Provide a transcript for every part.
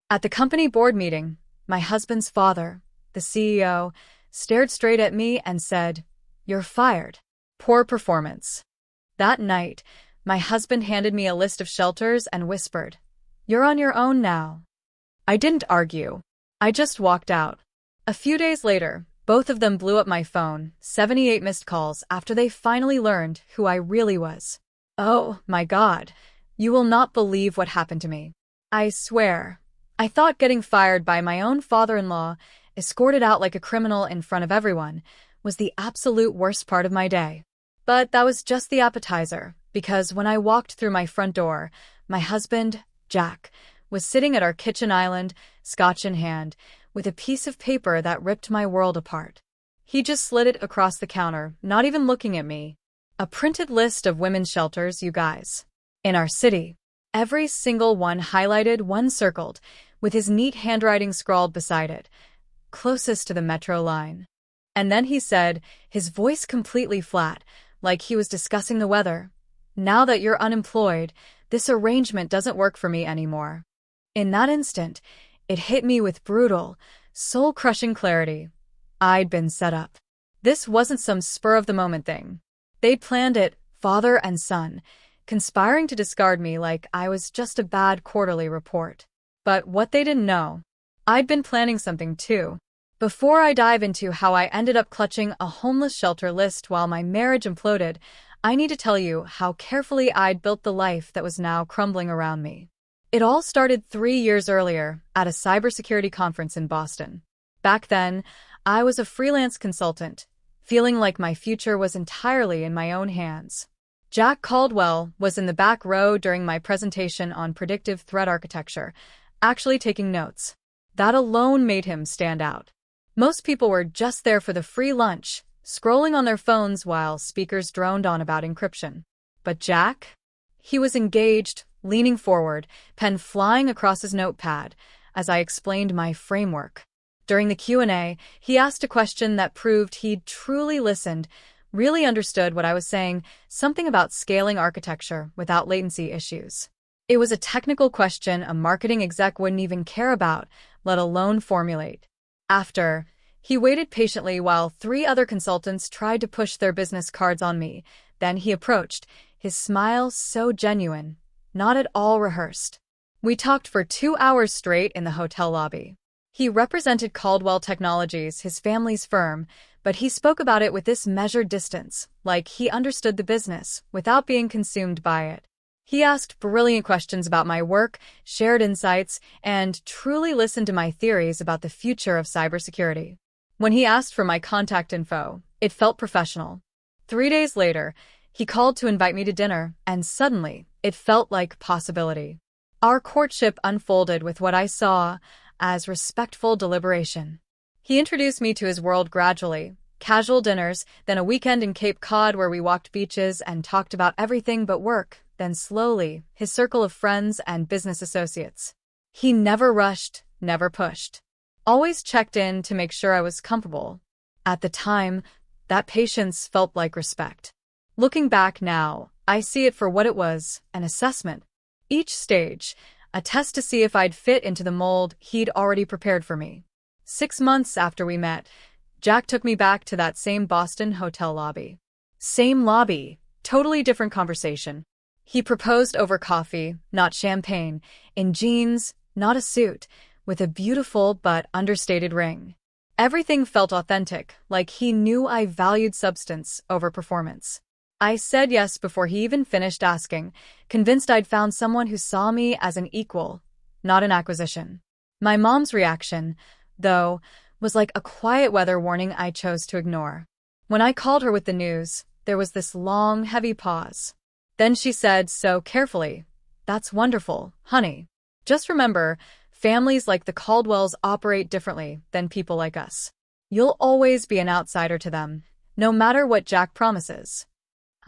At the company board meeting, my husband's father, the CEO, stared straight at me and said, "You're fired. Poor performance." That night, my husband handed me a list of shelters and whispered, "You're on your own now." I didn't argue. I just walked out. A few days later, both of them blew up my phone, 78 missed calls after they finally learned who I really was. Oh my God, you will not believe what happened to me. I swear, I thought getting fired by my own father-in-law, escorted out like a criminal in front of everyone, was the absolute worst part of my day. But that was just the appetizer, because when I walked through my front door, my husband, Jack, was sitting at our kitchen island, scotch in hand, with a piece of paper that ripped my world apart. He just slid it across the counter, not even looking at me. A printed list of women's shelters, you guys. In our city. Every single one highlighted, one circled, with his neat handwriting scrawled beside it, closest to the metro line. And then he said, his voice completely flat, like he was discussing the weather, "Now that you're unemployed, this arrangement doesn't work for me anymore." In that instant, it hit me with brutal, soul-crushing clarity. I'd been set up. This wasn't some spur-of-the-moment thing. They'd planned it, father and son, conspiring to discard me like I was just a bad quarterly report. But what they didn't know, I'd been planning something too. Before I dive into how I ended up clutching a homeless shelter list while my marriage imploded, I need to tell you how carefully I'd built the life that was now crumbling around me. It all started 3 years earlier at a cybersecurity conference in Boston. Back then, I was a freelance consultant, feeling like my future was entirely in my own hands. Jack Caldwell was in the back row during my presentation on predictive threat architecture, actually taking notes. That alone made him stand out. Most people were just there for the free lunch, scrolling on their phones while speakers droned on about encryption. But Jack? He was engaged, leaning forward, pen flying across his notepad, as I explained my framework. During the Q&A, he asked a question that proved he'd truly listened, really understood what I was saying, something about scaling architecture without latency issues. It was a technical question a marketing exec wouldn't even care about, let alone formulate. After, he waited patiently while 3 other consultants tried to push their business cards on me. Then he approached, his smile so genuine, not at all rehearsed. We talked for 2 hours straight in the hotel lobby. He represented Caldwell Technologies, his family's firm, but he spoke about it with this measured distance, like he understood the business, without being consumed by it. He asked brilliant questions about my work, shared insights, and truly listened to my theories about the future of cybersecurity. When he asked for my contact info, it felt professional. 3 days later, he called to invite me to dinner, and suddenly, it felt like possibility. Our courtship unfolded with what I saw as respectful deliberation. He introduced me to his world gradually, casual dinners, then a weekend in Cape Cod where we walked beaches and talked about everything but work, then slowly, his circle of friends and business associates. He never rushed, never pushed. Always checked in to make sure I was comfortable. At the time, that patience felt like respect. Looking back now, I see it for what it was, an assessment. Each stage, a test to see if I'd fit into the mold he'd already prepared for me. 6 months after we met, Jack took me back to that same Boston hotel lobby. Same lobby, totally different conversation. He proposed over coffee, not champagne, in jeans, not a suit, with a beautiful but understated ring. Everything felt authentic, like he knew I valued substance over performance. I said yes before he even finished asking, convinced I'd found someone who saw me as an equal, not an acquisition. My mom's reaction, though, was like a quiet weather warning I chose to ignore. When I called her with the news, there was this long, heavy pause. Then she said so carefully, "That's wonderful, honey. Just remember, families like the Caldwells operate differently than people like us. You'll always be an outsider to them, no matter what Jack promises."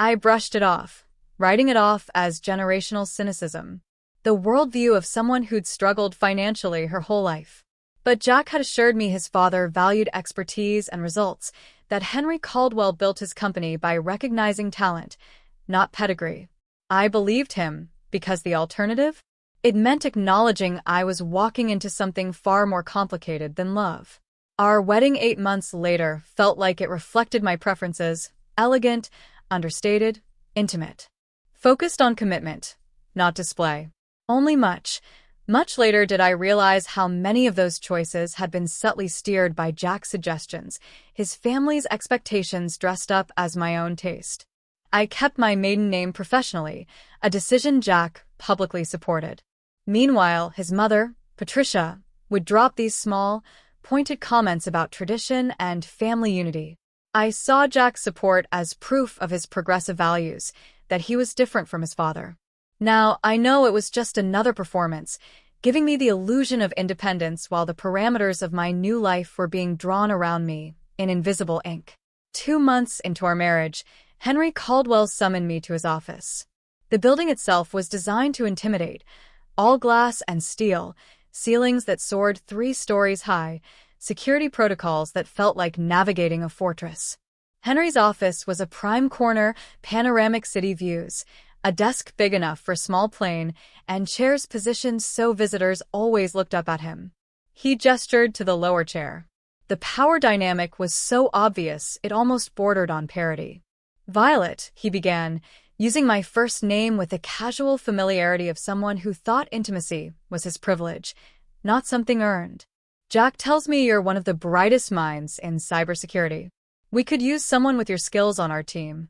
I brushed it off, writing it off as generational cynicism, the worldview of someone who'd struggled financially her whole life. But Jack had assured me his father valued expertise and results, that Henry Caldwell built his company by recognizing talent, not pedigree. I believed him, because the alternative? It meant acknowledging I was walking into something far more complicated than love. Our wedding 8 months later felt like it reflected my preferences: elegant, understated, intimate. Focused on commitment, not display. Only much later did I realize how many of those choices had been subtly steered by Jack's suggestions, his family's expectations dressed up as my own taste. I kept my maiden name professionally, a decision Jack publicly supported. Meanwhile, his mother, Patricia, would drop these small, pointed comments about tradition and family unity. I saw Jack's support as proof of his progressive values, that he was different from his father. Now, I know it was just another performance, giving me the illusion of independence while the parameters of my new life were being drawn around me in invisible ink. 2 months into our marriage, Henry Caldwell summoned me to his office. The building itself was designed to intimidate: all glass and steel, ceilings that soared 3 stories high, security protocols that felt like navigating a fortress. Henry's office was a prime corner, panoramic city views, a desk big enough for a small plane, and chairs positioned so visitors always looked up at him. He gestured to the lower chair. The power dynamic was so obvious it almost bordered on parody. "Violet," he began, using my first name with the casual familiarity of someone who thought intimacy was his privilege, not something earned. "Jack tells me you're one of the brightest minds in cybersecurity. We could use someone with your skills on our team."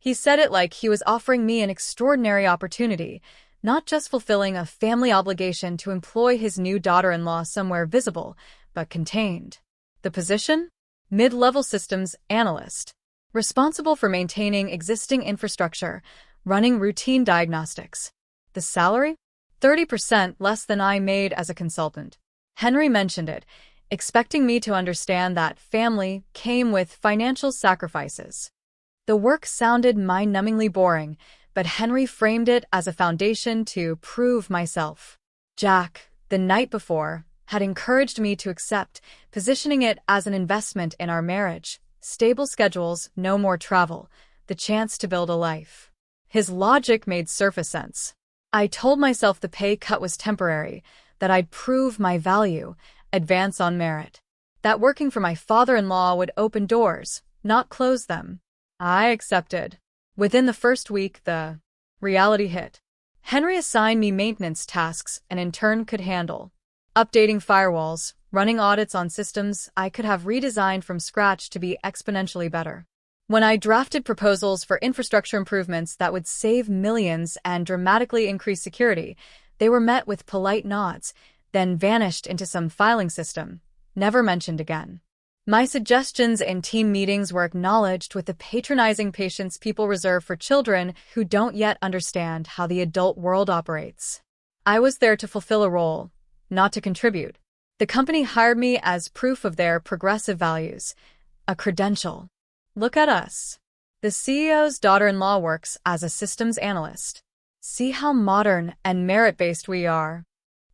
He said it like he was offering me an extraordinary opportunity, not just fulfilling a family obligation to employ his new daughter-in-law somewhere visible, but contained. The position? Mid-level systems analyst, responsible for maintaining existing infrastructure, running routine diagnostics. The salary? 30% less than I made as a consultant. Henry mentioned it, expecting me to understand that family came with financial sacrifices. The work sounded mind-numbingly boring, but Henry framed it as a foundation to prove myself. Jack, the night before, had encouraged me to accept, positioning it as an investment in our marriage: stable schedules, no more travel, the chance to build a life. His logic made surface sense. I told myself the pay cut was temporary, that I'd prove my value, advance on merit. That working for my father-in-law would open doors, not close them. I accepted. Within the first week, the reality hit. Henry assigned me maintenance tasks an intern could handle: updating firewalls, running audits on systems I could have redesigned from scratch to be exponentially better. When I drafted proposals for infrastructure improvements that would save millions and dramatically increase security, they were met with polite nods, then vanished into some filing system, never mentioned again. My suggestions in team meetings were acknowledged with the patronizing patience people reserve for children who don't yet understand how the adult world operates. I was there to fulfill a role, not to contribute. The company hired me as proof of their progressive values, a credential. Look at us. The CEO's daughter-in-law works as a systems analyst. See how modern and merit-based we are.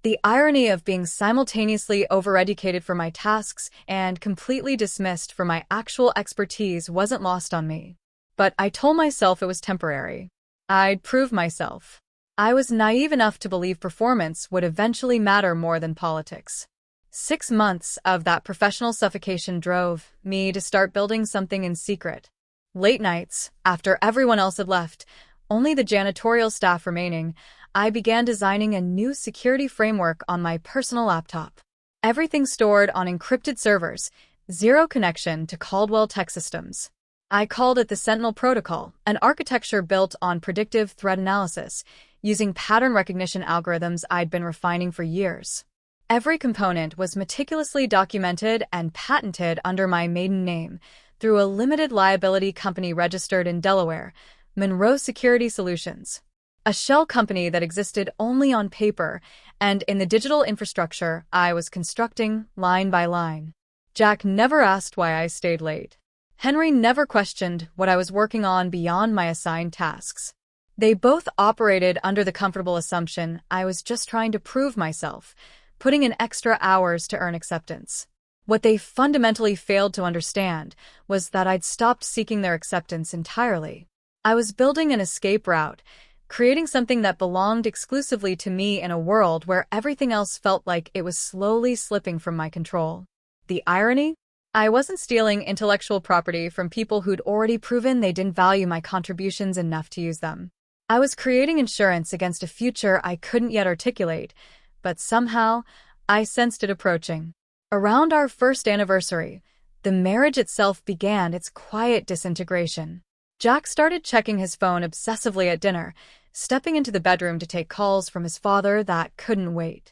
The irony of being simultaneously overeducated for my tasks and completely dismissed for my actual expertise wasn't lost on me. But I told myself it was temporary. I'd prove myself. I was naive enough to believe performance would eventually matter more than politics. 6 months of that professional suffocation drove me to start building something in secret. Late nights, after everyone else had left, only the janitorial staff remaining, I began designing a new security framework on my personal laptop. Everything stored on encrypted servers, zero connection to Caldwell Tech Systems. I called it the Sentinel Protocol, an architecture built on predictive threat analysis, using pattern recognition algorithms I'd been refining for years. Every component was meticulously documented and patented under my maiden name through a limited liability company registered in Delaware, Monroe Security Solutions. A shell company that existed only on paper and in the digital infrastructure I was constructing line by line. Jack never asked why I stayed late. Henry never questioned what I was working on beyond my assigned tasks. They both operated under the comfortable assumption I was just trying to prove myself, putting in extra hours to earn acceptance. What they fundamentally failed to understand was that I'd stopped seeking their acceptance entirely. I was building an escape route, creating something that belonged exclusively to me in a world where everything else felt like it was slowly slipping from my control. The irony? I wasn't stealing intellectual property from people who'd already proven they didn't value my contributions enough to use them. I was creating insurance against a future I couldn't yet articulate, but somehow I sensed it approaching. Around our first anniversary, the marriage itself began its quiet disintegration. Jack started checking his phone obsessively at dinner, stepping into the bedroom to take calls from his father that couldn't wait.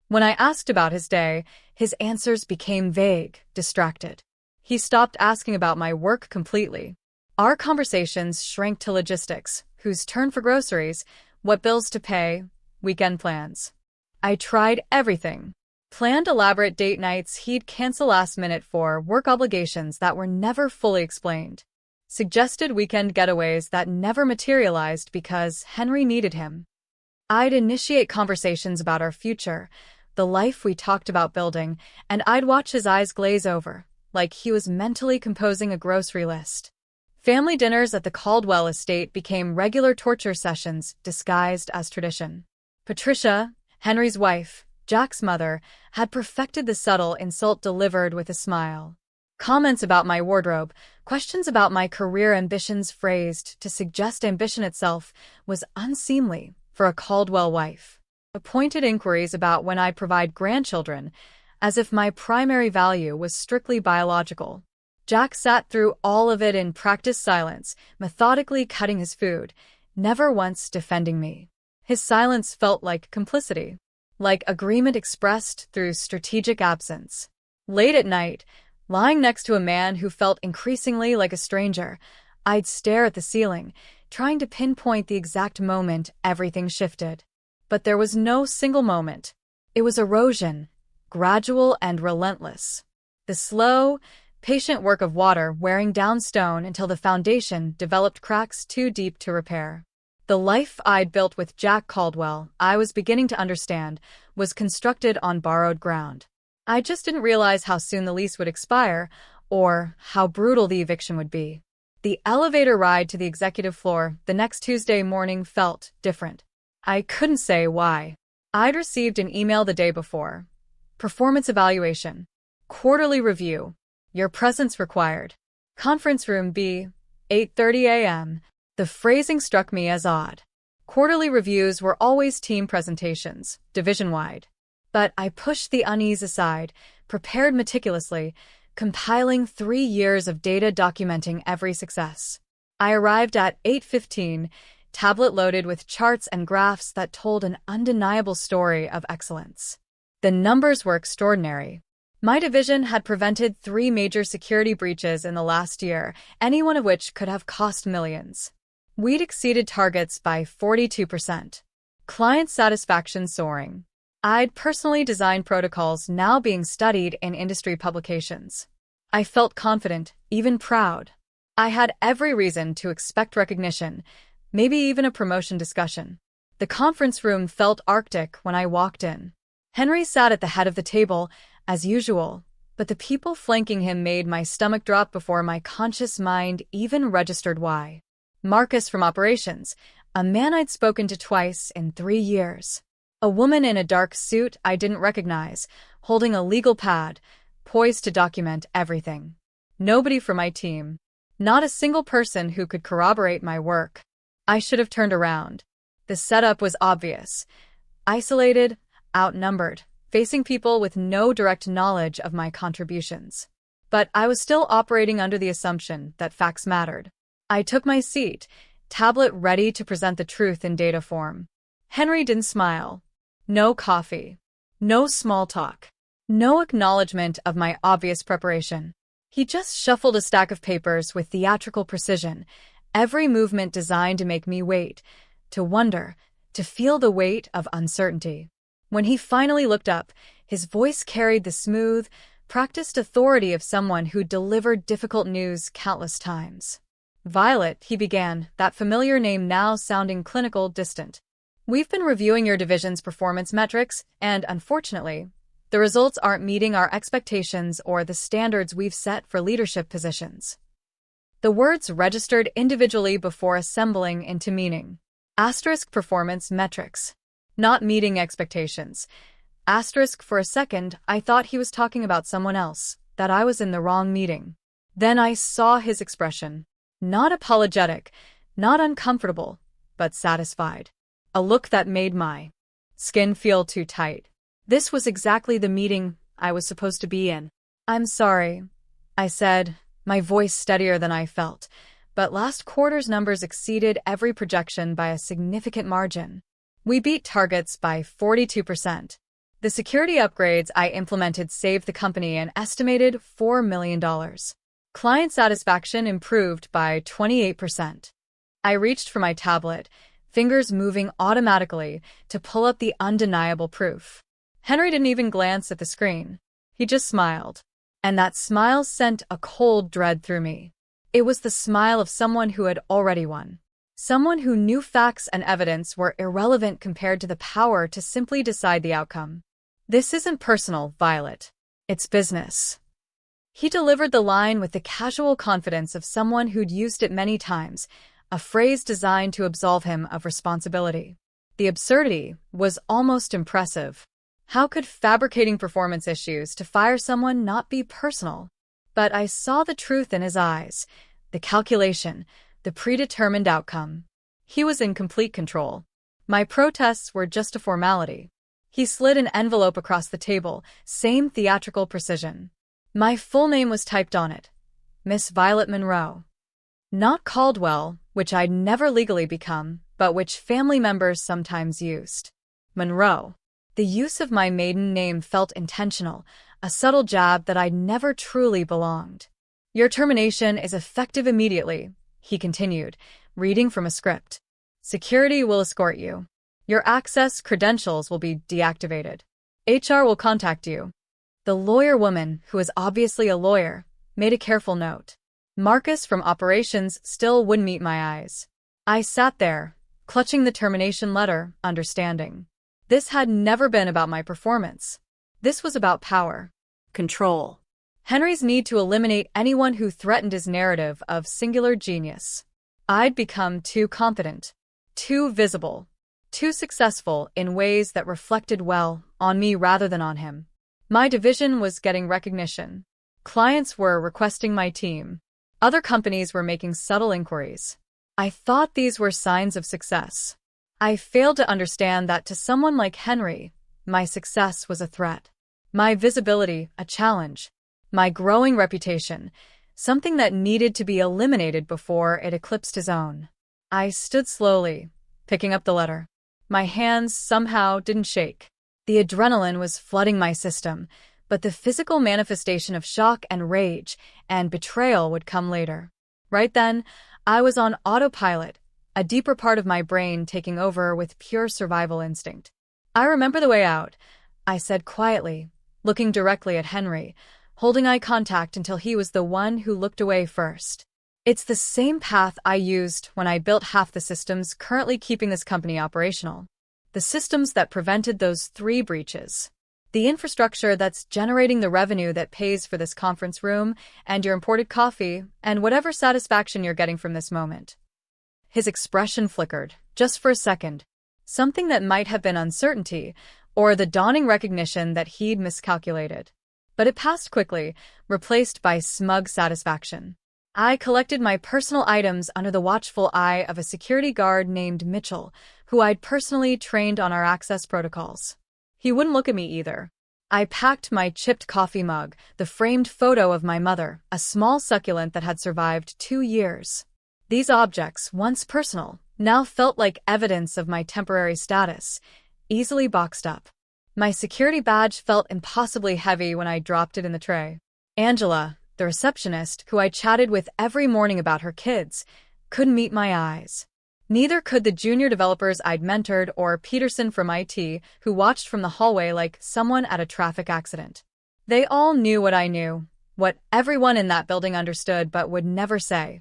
When I asked about his day, his answers became vague, distracted. He stopped asking about my work completely. Our conversations shrank to logistics: whose turn for groceries, what bills to pay, weekend plans. I tried everything. Planned elaborate date nights he'd cancel last minute for work obligations that were never fully explained. Suggested weekend getaways that never materialized because Henry needed him. I'd initiate conversations about our future, the life we talked about building, and I'd watch his eyes glaze over, like he was mentally composing a grocery list. Family dinners at the Caldwell estate became regular torture sessions disguised as tradition. Patricia, Henry's wife, Jack's mother, had perfected the subtle insult delivered with a smile. Comments about my wardrobe, questions about my career ambitions phrased to suggest ambition itself was unseemly for a Caldwell wife. Pointed inquiries about when I'd provide grandchildren, as if my primary value was strictly biological. Jack sat through all of it in practiced silence, methodically cutting his food, never once defending me. His silence felt like complicity, like agreement expressed through strategic absence. Late at night, lying next to a man who felt increasingly like a stranger, I'd stare at the ceiling, trying to pinpoint the exact moment everything shifted. But there was no single moment. It was erosion, gradual and relentless. The slow, patient work of water wearing down stone until the foundation developed cracks too deep to repair. The life I'd built with Jack Caldwell, I was beginning to understand, was constructed on borrowed ground. I just didn't realize how soon the lease would expire, or how brutal the eviction would be. The elevator ride to the executive floor the next Tuesday morning felt different. I couldn't say why. I'd received an email the day before. Performance evaluation. Quarterly review. Your presence required. Conference room B, 8:30 a.m. The phrasing struck me as odd. Quarterly reviews were always team presentations, division-wide. But I pushed the unease aside, prepared meticulously, compiling 3 years of data documenting every success. I arrived at 8:15, tablet loaded with charts and graphs that told an undeniable story of excellence. The numbers were extraordinary. My division had prevented 3 major security breaches in the last year, any one of which could have cost millions. We'd exceeded targets by 42%. Client satisfaction soaring. I'd personally designed protocols now being studied in industry publications. I felt confident, even proud. I had every reason to expect recognition, maybe even a promotion discussion. The conference room felt arctic when I walked in. Henry sat at the head of the table, as usual, but the people flanking him made my stomach drop before my conscious mind even registered why. Marcus from operations, a man I'd spoken to twice in 3 years. A woman in a dark suit I didn't recognize, holding a legal pad, poised to document everything. Nobody from my team. Not a single person who could corroborate my work. I should have turned around. The setup was obvious. Isolated, outnumbered, facing people with no direct knowledge of my contributions. But I was still operating under the assumption that facts mattered. I took my seat, tablet ready to present the truth in data form. Henry didn't smile. No coffee. No small talk. No acknowledgement of my obvious preparation. He just shuffled a stack of papers with theatrical precision, every movement designed to make me wait, to wonder, to feel the weight of uncertainty. When he finally looked up, his voice carried the smooth, practiced authority of someone who delivered difficult news countless times. Violet, he began, that familiar name now sounding clinical, distant. We've been reviewing your division's performance metrics, and unfortunately, the results aren't meeting our expectations or the standards we've set for leadership positions. The words registered individually before assembling into meaning. Asterisk performance metrics. Not meeting expectations. Asterisk for a second, I thought he was talking about someone else, that I was in the wrong meeting. Then I saw his expression. Not apologetic, not uncomfortable, but satisfied. A look that made my skin feel too tight. This was exactly the meeting I was supposed to be in. "I'm sorry," I said, my voice steadier than I felt, but last quarter's numbers exceeded every projection by a significant margin. We beat targets by 42%. The security upgrades I implemented saved the company an estimated $4 million. Client satisfaction improved by 28%. I reached for my tablet, fingers moving automatically to pull up the undeniable proof. Henry didn't even glance at the screen. He just smiled. And that smile sent a cold dread through me. It was the smile of someone who had already won. Someone who knew facts and evidence were irrelevant compared to the power to simply decide the outcome. "This isn't personal, Violet. It's business." He delivered the line with the casual confidence of someone who'd used it many times, a phrase designed to absolve him of responsibility. The absurdity was almost impressive. How could fabricating performance issues to fire someone not be personal? But I saw the truth in his eyes, the calculation, the predetermined outcome. He was in complete control. My protests were just a formality. He slid an envelope across the table, same theatrical precision. My full name was typed on it. Miss Violet Monroe. Not Caldwell, which I'd never legally become, but which family members sometimes used. Monroe. The use of my maiden name felt intentional, a subtle jab that I'd never truly belonged. "Your termination is effective immediately," he continued, reading from a script. "Security will escort you. Your access credentials will be deactivated. HR will contact you." The lawyer woman, who was obviously a lawyer, made a careful note. Marcus from operations still wouldn't meet my eyes. I sat there, clutching the termination letter, understanding. This had never been about my performance. This was about power. Control. Henry's need to eliminate anyone who threatened his narrative of singular genius. I'd become too confident, too visible, too successful in ways that reflected well on me rather than on him. My division was getting recognition. Clients were requesting my team. Other companies were making subtle inquiries. I thought these were signs of success. I failed to understand that to someone like Henry, my success was a threat. My visibility, a challenge. My growing reputation, something that needed to be eliminated before it eclipsed his own. I stood slowly, picking up the letter. My hands somehow didn't shake. The adrenaline was flooding my system, but the physical manifestation of shock and rage and betrayal would come later. Right then, I was on autopilot, a deeper part of my brain taking over with pure survival instinct. "I remember the way out," I said quietly, looking directly at Henry, holding eye contact until he was the one who looked away first. "It's the same path I used when I built half the systems currently keeping this company operational. The systems that prevented those 3 breaches. The infrastructure that's generating the revenue that pays for this conference room and your imported coffee and whatever satisfaction you're getting from this moment." His expression flickered, just for a second. Something that might have been uncertainty, or the dawning recognition that he'd miscalculated. But it passed quickly, replaced by smug satisfaction. I collected my personal items under the watchful eye of a security guard named Mitchell, who I'd personally trained on our access protocols. He wouldn't look at me either. I packed my chipped coffee mug, the framed photo of my mother, a small succulent that had survived 2 years. These objects, once personal, now felt like evidence of my temporary status, easily boxed up. My security badge felt impossibly heavy when I dropped it in the tray. Angela, the receptionist, who I chatted with every morning about her kids, couldn't meet my eyes. Neither could the junior developers I'd mentored or Peterson from IT, who watched from the hallway like someone at a traffic accident. They all knew what I knew, what everyone in that building understood but would never say.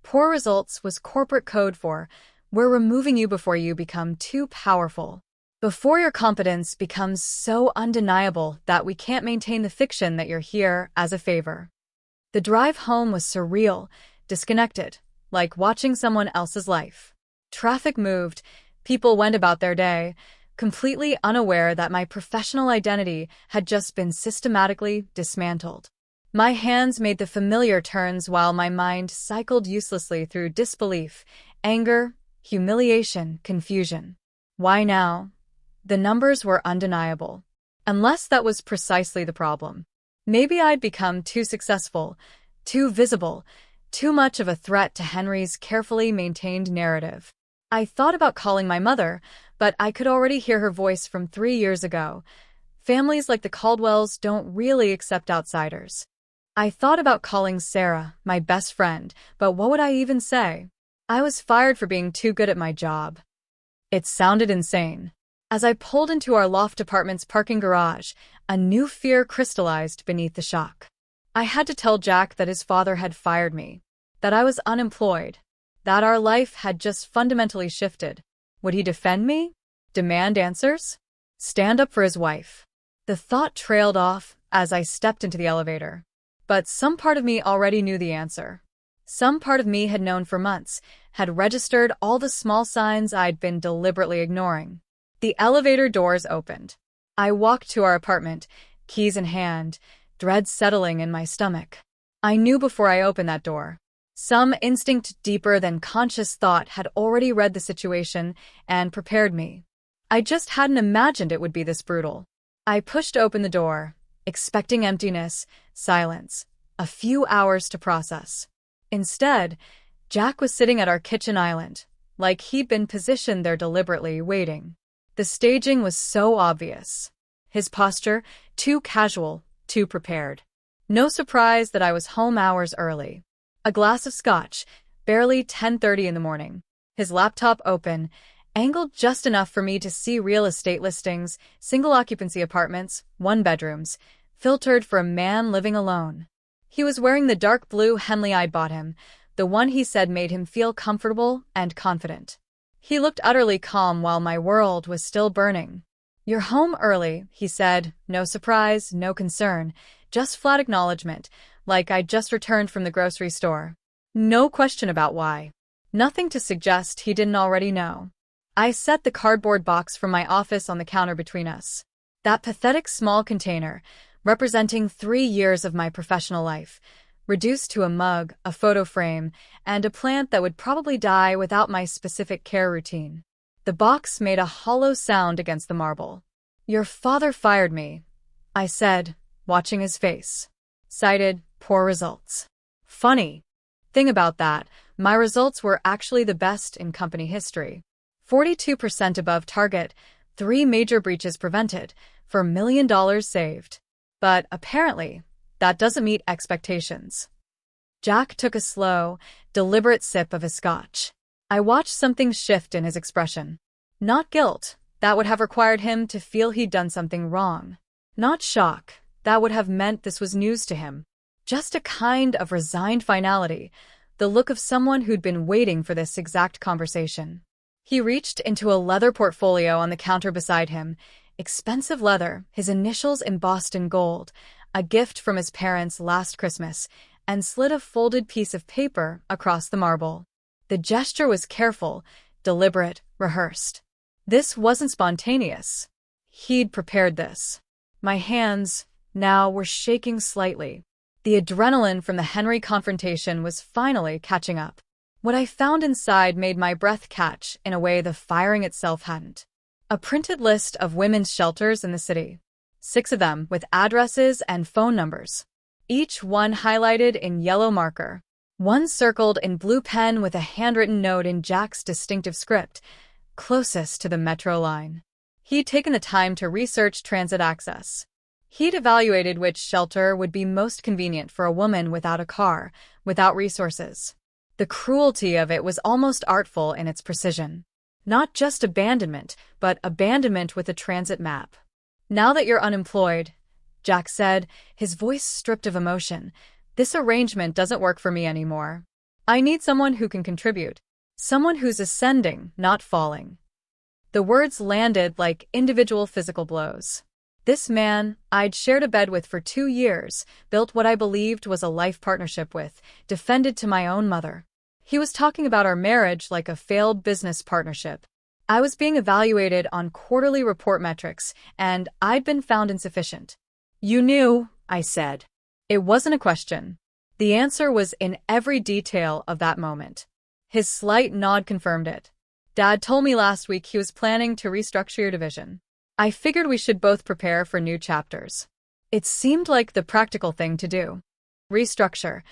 Poor results was corporate code for, we're removing you before you become too powerful. Before your competence becomes so undeniable that we can't maintain the fiction that you're here as a favor. The drive home was surreal, disconnected, like watching someone else's life. Traffic moved, people went about their day, completely unaware that my professional identity had just been systematically dismantled. My hands made the familiar turns while my mind cycled uselessly through disbelief, anger, humiliation, confusion. Why now? The numbers were undeniable. Unless that was precisely the problem. Maybe I'd become too successful, too visible, too much of a threat to Henry's carefully maintained narrative. I thought about calling my mother, but I could already hear her voice from 3 years ago. Families like the Caldwells don't really accept outsiders. I thought about calling Sarah, my best friend, but what would I even say? I was fired for being too good at my job. It sounded insane. As I pulled into our loft apartment's parking garage, a new fear crystallized beneath the shock. I had to tell Jack that his father had fired me, that I was unemployed, that our life had just fundamentally shifted. Would he defend me? Demand answers? Stand up for his wife? The thought trailed off as I stepped into the elevator. But some part of me already knew the answer. Some part of me had known for months, had registered all the small signs I'd been deliberately ignoring. The elevator doors opened. I walked to our apartment, keys in hand, dread settling in my stomach. I knew before I opened that door. Some instinct deeper than conscious thought had already read the situation and prepared me. I just hadn't imagined it would be this brutal. I pushed open the door, expecting emptiness, silence, a few hours to process. Instead, Jack was sitting at our kitchen island, like he'd been positioned there deliberately, waiting. The staging was so obvious. His posture, too casual, too prepared. No surprise that I was home hours early. A glass of scotch, barely 10:30 in the morning. His laptop open, angled just enough for me to see real estate listings, single-occupancy apartments, one-bedrooms, filtered for a man living alone. He was wearing the dark blue Henley I'd bought him, the one he said made him feel comfortable and confident. He looked utterly calm while my world was still burning. "You're home early," he said, no surprise, no concern, just flat acknowledgement, like I'd just returned from the grocery store. No question about why. Nothing to suggest he didn't already know. I set the cardboard box from my office on the counter between us. That pathetic small container, representing 3 years of my professional life, reduced to a mug, a photo frame, and a plant that would probably die without my specific care routine. The box made a hollow sound against the marble. "Your father fired me," I said, watching his face. Cited poor results. Funny thing about that, my results were actually the best in company history. 42% above target, 3 major breaches prevented, for $1 million saved. But apparently, that doesn't meet expectations. Jack took a slow, deliberate sip of his scotch. I watched something shift in his expression. Not guilt, that would have required him to feel he'd done something wrong. Not shock, that would have meant this was news to him. Just a kind of resigned finality, the look of someone who'd been waiting for this exact conversation. He reached into a leather portfolio on the counter beside him, expensive leather, his initials embossed in gold, a gift from his parents last Christmas, and slid a folded piece of paper across the marble. The gesture was careful, deliberate, rehearsed. This wasn't spontaneous. He'd prepared this. My hands, now, were shaking slightly. The adrenaline from the Henry confrontation was finally catching up. What I found inside made my breath catch in a way the firing itself hadn't. A printed list of women's shelters in the city. 6 of them with addresses and phone numbers. Each one highlighted in yellow marker. One circled in blue pen with a handwritten note in Jack's distinctive script, closest to the metro line. He'd taken the time to research transit access. He'd evaluated which shelter would be most convenient for a woman without a car, without resources. The cruelty of it was almost artful in its precision. Not just abandonment, but abandonment with a transit map. "Now that you're unemployed," Jack said, his voice stripped of emotion, "this arrangement doesn't work for me anymore. I need someone who can contribute. Someone who's ascending, not falling." The words landed like individual physical blows. This man, I'd shared a bed with for 2 years, built what I believed was a life partnership with, defended to my own mother. He was talking about our marriage like a failed business partnership. I was being evaluated on quarterly report metrics, and I'd been found insufficient. "You knew," I said. It wasn't a question. The answer was in every detail of that moment. His slight nod confirmed it. "Dad told me last week he was planning to restructure your division. I figured we should both prepare for new chapters." It seemed like the practical thing to do. Restructure.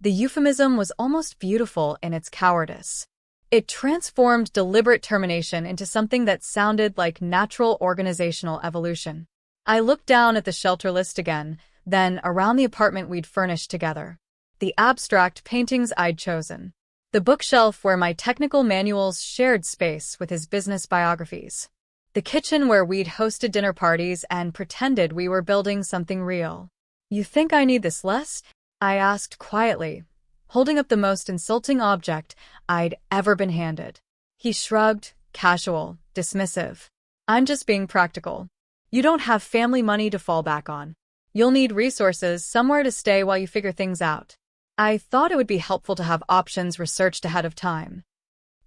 The euphemism was almost beautiful in its cowardice. It transformed deliberate termination into something that sounded like natural organizational evolution. I looked down at the shelter list again, then around the apartment we'd furnished together. The abstract paintings I'd chosen. The bookshelf where my technical manuals shared space with his business biographies. The kitchen where we'd hosted dinner parties and pretended we were building something real. "You think I need this less?" I asked quietly, holding up the most insulting object I'd ever been handed. He shrugged, casual, dismissive. "I'm just being practical. You don't have family money to fall back on. You'll need resources, somewhere to stay while you figure things out." I thought it would be helpful to have options researched ahead of time.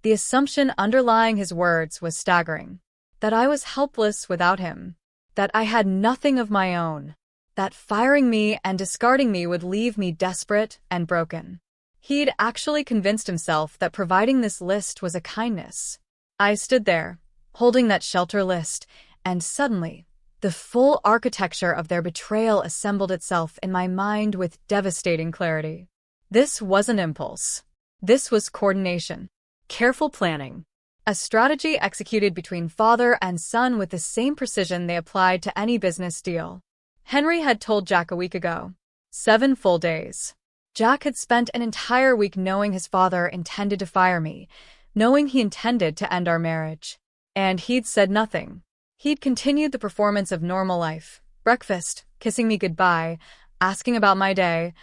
The assumption underlying his words was staggering. That I was helpless without him. That I had nothing of my own. That firing me and discarding me would leave me desperate and broken. He'd actually convinced himself that providing this list was a kindness. I stood there, holding that shelter list, and suddenly, the full architecture of their betrayal assembled itself in my mind with devastating clarity. This wasn't impulse. This was coordination. Careful planning. A strategy executed between father and son with the same precision they applied to any business deal. Henry had told Jack a week ago. 7 full days. Jack had spent an entire week knowing his father intended to fire me, knowing he intended to end our marriage. And he'd said nothing. He'd continued the performance of normal life. Breakfast, kissing me goodbye, asking about my day,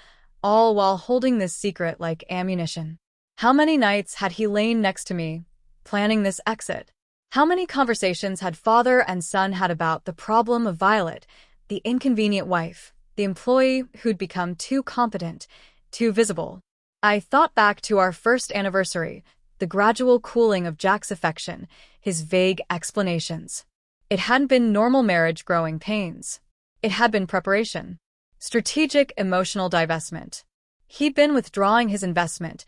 all while holding this secret like ammunition. How many nights had he lain next to me, planning this exit? How many conversations had father and son had about the problem of Violet, the inconvenient wife, the employee who'd become too competent, too visible? I thought back to our first anniversary, the gradual cooling of Jack's affection, his vague explanations. It hadn't been normal marriage growing pains. It had been preparation. Strategic emotional divestment. He'd been withdrawing his investment,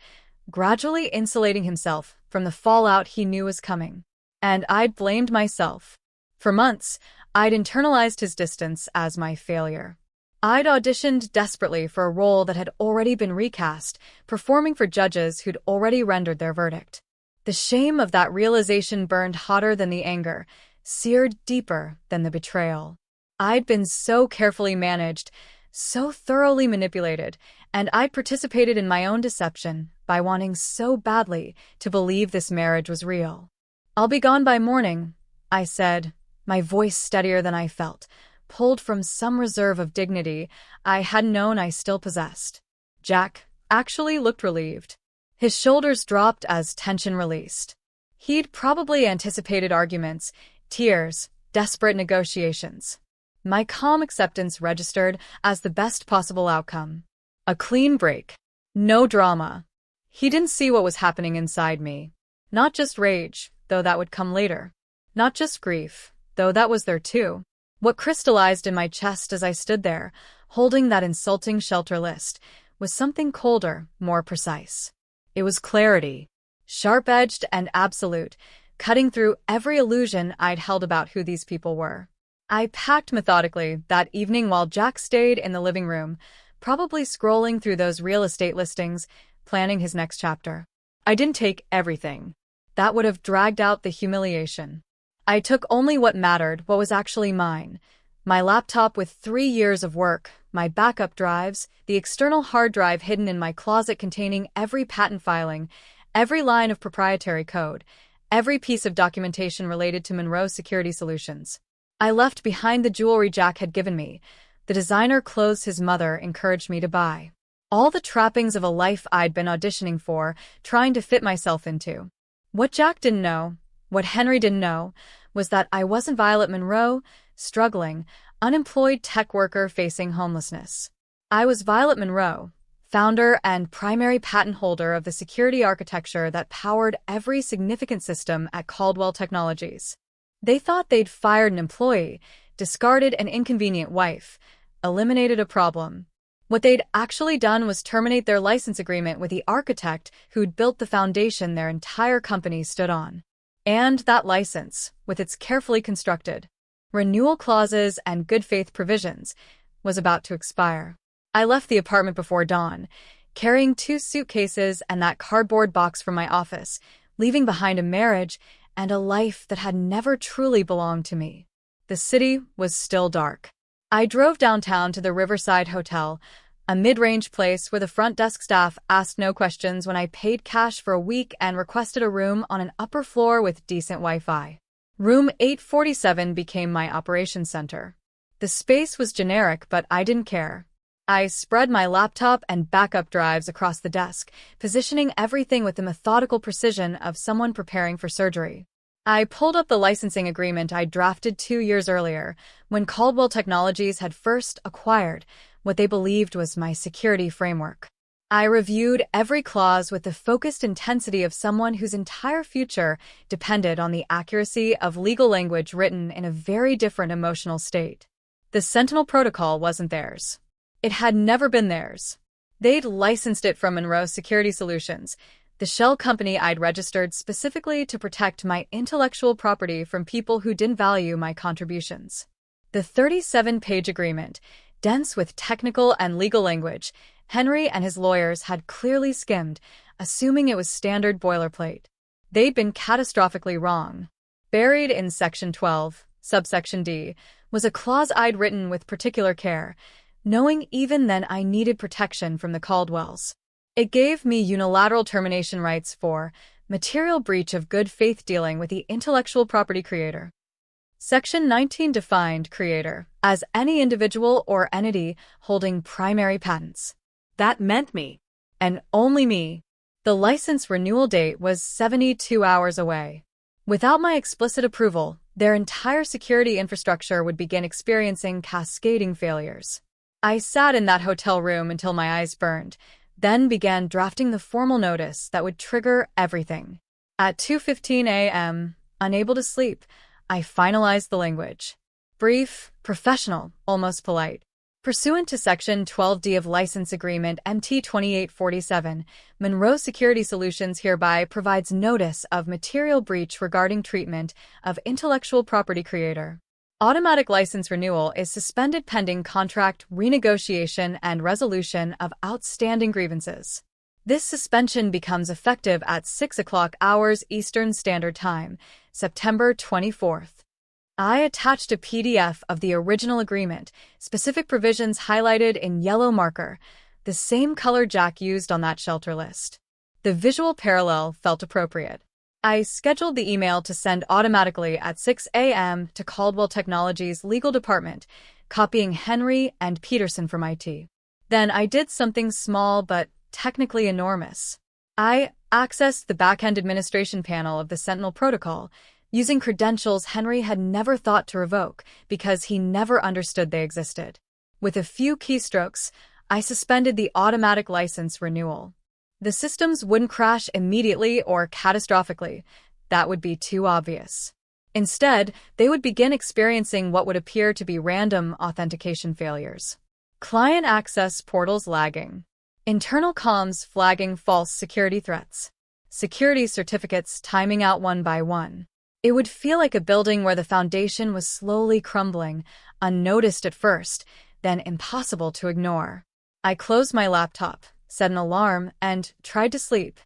gradually insulating himself from the fallout he knew was coming. And I'd blamed myself. For months, I'd internalized his distance as my failure. I'd auditioned desperately for a role that had already been recast, performing for judges who'd already rendered their verdict. The shame of that realization burned hotter than the anger, seared deeper than the betrayal. I'd been so carefully managed, so thoroughly manipulated, and I'd participated in my own deception by wanting so badly to believe this marriage was real. "I'll be gone by morning," I said, my voice steadier than I felt, pulled from some reserve of dignity I had known I still possessed. Jack actually looked relieved. His shoulders dropped as tension released. He'd probably anticipated arguments, tears, desperate negotiations. My calm acceptance registered as the best possible outcome. A clean break. No drama. He didn't see what was happening inside me. Not just rage, though that would come later. Not just grief, though that was there too. What crystallized in my chest as I stood there, holding that insulting shelter list, was something colder, more precise. It was clarity. Sharp-edged and absolute, cutting through every illusion I'd held about who these people were. I packed methodically that evening while Jack stayed in the living room, probably scrolling through those real estate listings, planning his next chapter. I didn't take everything. That would have dragged out the humiliation. I took only what mattered, what was actually mine. My laptop with 3 years of work, my backup drives, the external hard drive hidden in my closet containing every patent filing, every line of proprietary code, every piece of documentation related to Monroe Security Solutions. I left behind the jewelry Jack had given me, the designer clothes his mother encouraged me to buy. All the trappings of a life I'd been auditioning for, trying to fit myself into. What Jack didn't know, what Henry didn't know, was that I wasn't Violet Monroe, struggling, unemployed tech worker facing homelessness. I was Violet Monroe, founder and primary patent holder of the security architecture that powered every significant system at Caldwell Technologies. They thought they'd fired an employee, discarded an inconvenient wife, eliminated a problem. What they'd actually done was terminate their license agreement with the architect who'd built the foundation their entire company stood on. And that license, with its carefully constructed renewal clauses and good faith provisions, was about to expire. I left the apartment before dawn, carrying 2 suitcases and that cardboard box from my office, leaving behind a marriage and a life that had never truly belonged to me. The city was still dark. I drove downtown to the Riverside Hotel, a mid-range place where the front desk staff asked no questions when I paid cash for a week and requested a room on an upper floor with decent Wi-Fi. Room 847 became my operations center. The space was generic, but I didn't care. I spread my laptop and backup drives across the desk, positioning everything with the methodical precision of someone preparing for surgery. I pulled up the licensing agreement I drafted 2 years earlier, when Caldwell Technologies had first acquired what they believed was my security framework. I reviewed every clause with the focused intensity of someone whose entire future depended on the accuracy of legal language written in a very different emotional state. The Sentinel Protocol wasn't theirs. It had never been theirs. They'd licensed it from Monroe Security Solutions, the shell company I'd registered specifically to protect my intellectual property from people who didn't value my contributions. The 37-page agreement, dense with technical and legal language, Henry and his lawyers had clearly skimmed, assuming it was standard boilerplate. They'd been catastrophically wrong. Buried in Section 12, subsection D, was a clause I'd written with particular care, knowing even then I needed protection from the Caldwells. It gave me unilateral termination rights for material breach of good faith dealing with the intellectual property creator. Section 19 defined creator as any individual or entity holding primary patents. That meant me, and only me. The license renewal date was 72 hours away. Without my explicit approval, their entire security infrastructure would begin experiencing cascading failures. I sat in that hotel room until my eyes burned, then began drafting the formal notice that would trigger everything. At 2:15 a.m., unable to sleep, I finalized the language. Brief, professional, almost polite. Pursuant to Section 12D of License Agreement MT 2847, Monroe Security Solutions hereby provides notice of material breach regarding treatment of intellectual property creator. Automatic license renewal is suspended pending contract renegotiation and resolution of outstanding grievances. This suspension becomes effective at 6 o'clock hours Eastern Standard Time, September 24th. I attached a PDF of the original agreement, specific provisions highlighted in yellow marker, the same color Jack used on that shelter list. The visual parallel felt appropriate. I scheduled the email to send automatically at 6 a.m. to Caldwell Technologies' legal department, copying Henry and Peterson from IT. Then I did something small but technically enormous. I accessed the back-end administration panel of the Sentinel Protocol, using credentials Henry had never thought to revoke because he never understood they existed. With a few keystrokes, I suspended the automatic license renewal. The systems wouldn't crash immediately or catastrophically. That would be too obvious. Instead, they would begin experiencing what would appear to be random authentication failures. Client access portals lagging. Internal comms flagging false security threats. Security certificates timing out one by one. It would feel like a building where the foundation was slowly crumbling, unnoticed at first, then impossible to ignore. I closed my laptop, set an alarm, and tried to sleep.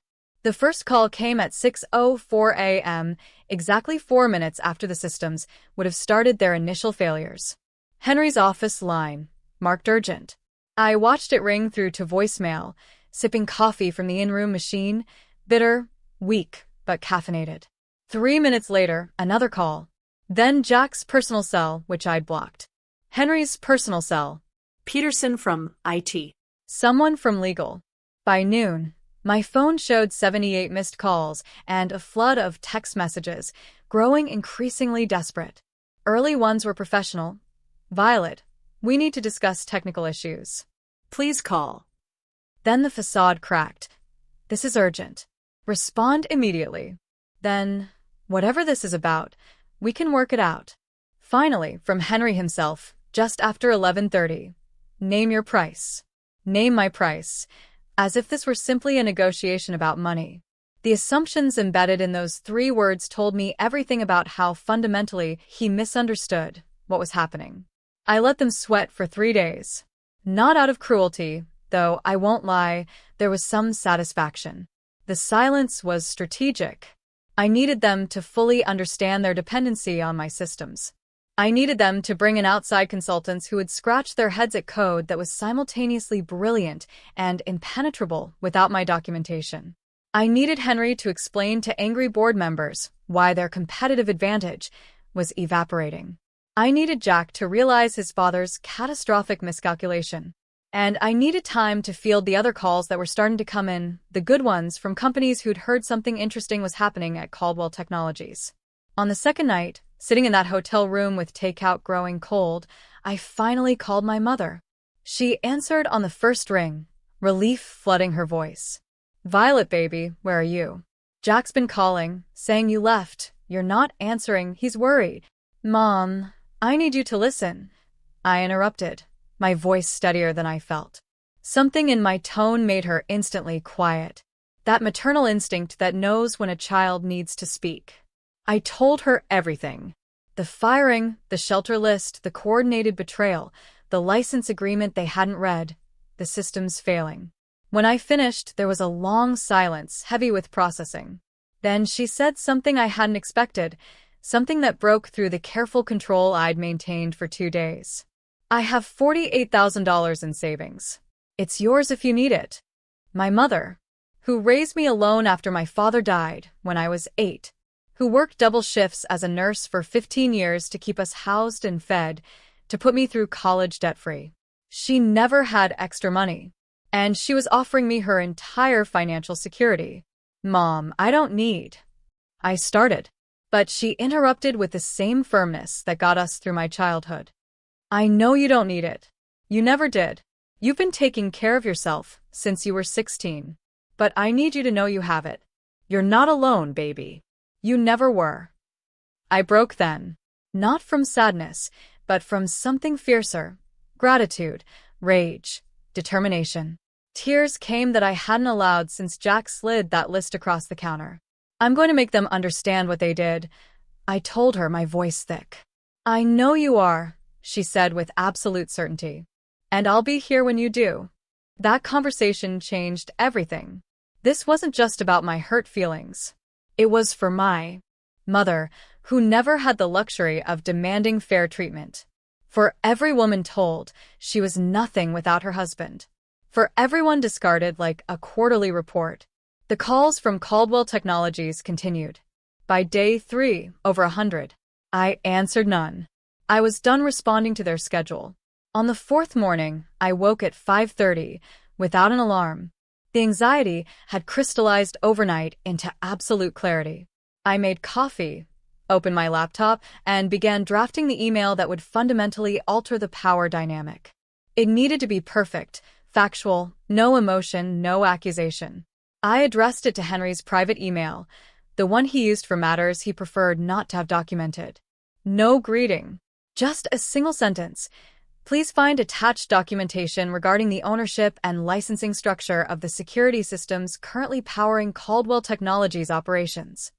The first call came at 6:04 a.m., exactly 4 minutes after the systems would have started their initial failures. Henry's office line, marked urgent. I watched it ring through to voicemail, sipping coffee from the in-room machine, bitter, weak, but caffeinated. 3 minutes later, another call. Then Jack's personal cell, which I'd blocked. Henry's personal cell. Peterson from IT. Someone from legal. By noon, my phone showed 78 missed calls and a flood of text messages, growing increasingly desperate. Early ones were professional. Violet, we need to discuss technical issues. Please call. Then the facade cracked. This is urgent. Respond immediately. Then, whatever this is about, we can work it out. Finally, from Henry himself, just after 11:30. Name your price. Name my price. As if this were simply a negotiation about money. The assumptions embedded in those 3 words told me everything about how fundamentally he misunderstood what was happening. I let them sweat for 3 days. Not out of cruelty, though I won't lie, there was some satisfaction. The silence was strategic. I needed them to fully understand their dependency on my systems. I needed them to bring in outside consultants who would scratch their heads at code that was simultaneously brilliant and impenetrable without my documentation. I needed Henry to explain to angry board members why their competitive advantage was evaporating. I needed Jack to realize his father's catastrophic miscalculation. And I needed time to field the other calls that were starting to come in, the good ones from companies who'd heard something interesting was happening at Caldwell Technologies. On the second night, sitting in that hotel room with takeout growing cold, I finally called my mother. She answered on the first ring, relief flooding her voice. "Violet, baby, where are you? Jack's been calling, saying you left. You're not answering, he's worried." "Mom, I need you to listen." I interrupted, my voice steadier than I felt. Something in my tone made her instantly quiet. That maternal instinct that knows when a child needs to speak. I told her everything. The firing, the shelter list, the coordinated betrayal, the license agreement they hadn't read, the systems failing. When I finished, there was a long silence, heavy with processing. Then she said something I hadn't expected, something that broke through the careful control I'd maintained for 2 days. "I have $48,000 in savings. It's yours if you need it." My mother, who raised me alone after my father died when I was 8, who worked double shifts as a nurse for 15 years to keep us housed and fed, to put me through college debt-free. She never had extra money. And she was offering me her entire financial security. "Mom, I don't need." I started, but she interrupted with the same firmness that got us through my childhood. "I know you don't need it. You never did. You've been taking care of yourself since you were 16. But I need you to know you have it. You're not alone, baby. You never were." I broke then. Not from sadness, but from something fiercer. Gratitude, rage, determination. Tears came that I hadn't allowed since Jack slid that list across the counter. "I'm going to make them understand what they did," I told her, my voice thick. "I know you are," she said with absolute certainty. "And I'll be here when you do." That conversation changed everything. This wasn't just about my hurt feelings. It was for my mother, who never had the luxury of demanding fair treatment. For every woman told she was nothing without her husband. For everyone discarded like a quarterly report. The calls from Caldwell Technologies continued. By day 3, over 100. I answered none. I was done responding to their schedule. On the 4th morning, I woke at 5:30, without an alarm. The anxiety had crystallized overnight into absolute clarity. I made coffee, opened my laptop, and began drafting the email that would fundamentally alter the power dynamic. It needed to be perfect, factual, no emotion, no accusation. I addressed it to Henry's private email, the one he used for matters he preferred not to have documented. No greeting. Just a single sentence. "Please find attached documentation regarding the ownership and licensing structure of the security systems currently powering Caldwell Technologies operations."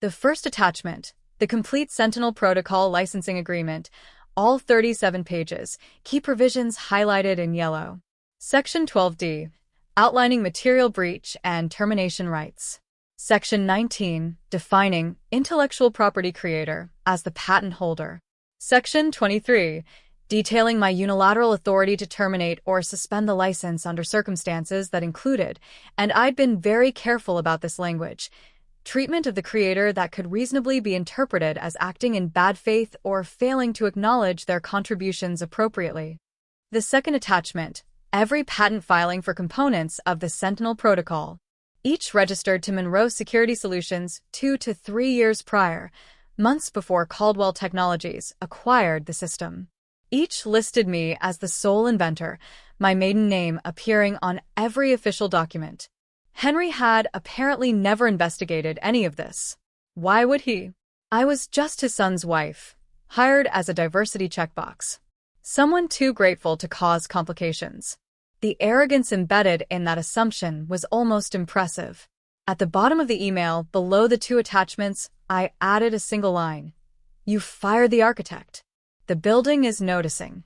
The first attachment, the complete Sentinel Protocol licensing agreement, all 37 pages, key provisions highlighted in yellow. Section 12D, outlining material breach and termination rights. Section 19, defining intellectual property creator as the patent holder. Section 23, detailing my unilateral authority to terminate or suspend the license under circumstances that included, and I'd been very careful about this language, treatment of the creator that could reasonably be interpreted as acting in bad faith or failing to acknowledge their contributions appropriately. The second attachment, every patent filing for components of the Sentinel Protocol, each registered to Monroe Security Solutions 2 to 3 years prior, months before Caldwell Technologies acquired the system. Each listed me as the sole inventor, my maiden name appearing on every official document. Henry had apparently never investigated any of this. Why would he? I was just his son's wife, hired as a diversity checkbox. Someone too grateful to cause complications. The arrogance embedded in that assumption was almost impressive. At the bottom of the email, below the two attachments, I added a single line. You fired the architect. The building is noticing.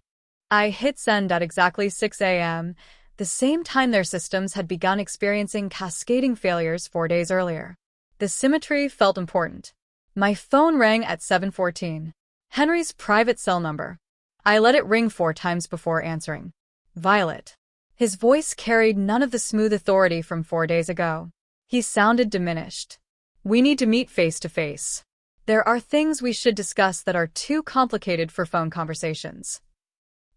I hit send at exactly 6 a.m., the same time their systems had begun experiencing cascading failures 4 days earlier. The symmetry felt important. My phone rang at 7:14. Henry's private cell number. I let it ring 4 times before answering. Violet. His voice carried none of the smooth authority from 4 days ago. He sounded diminished. We need to meet face to face. There are things we should discuss that are too complicated for phone conversations.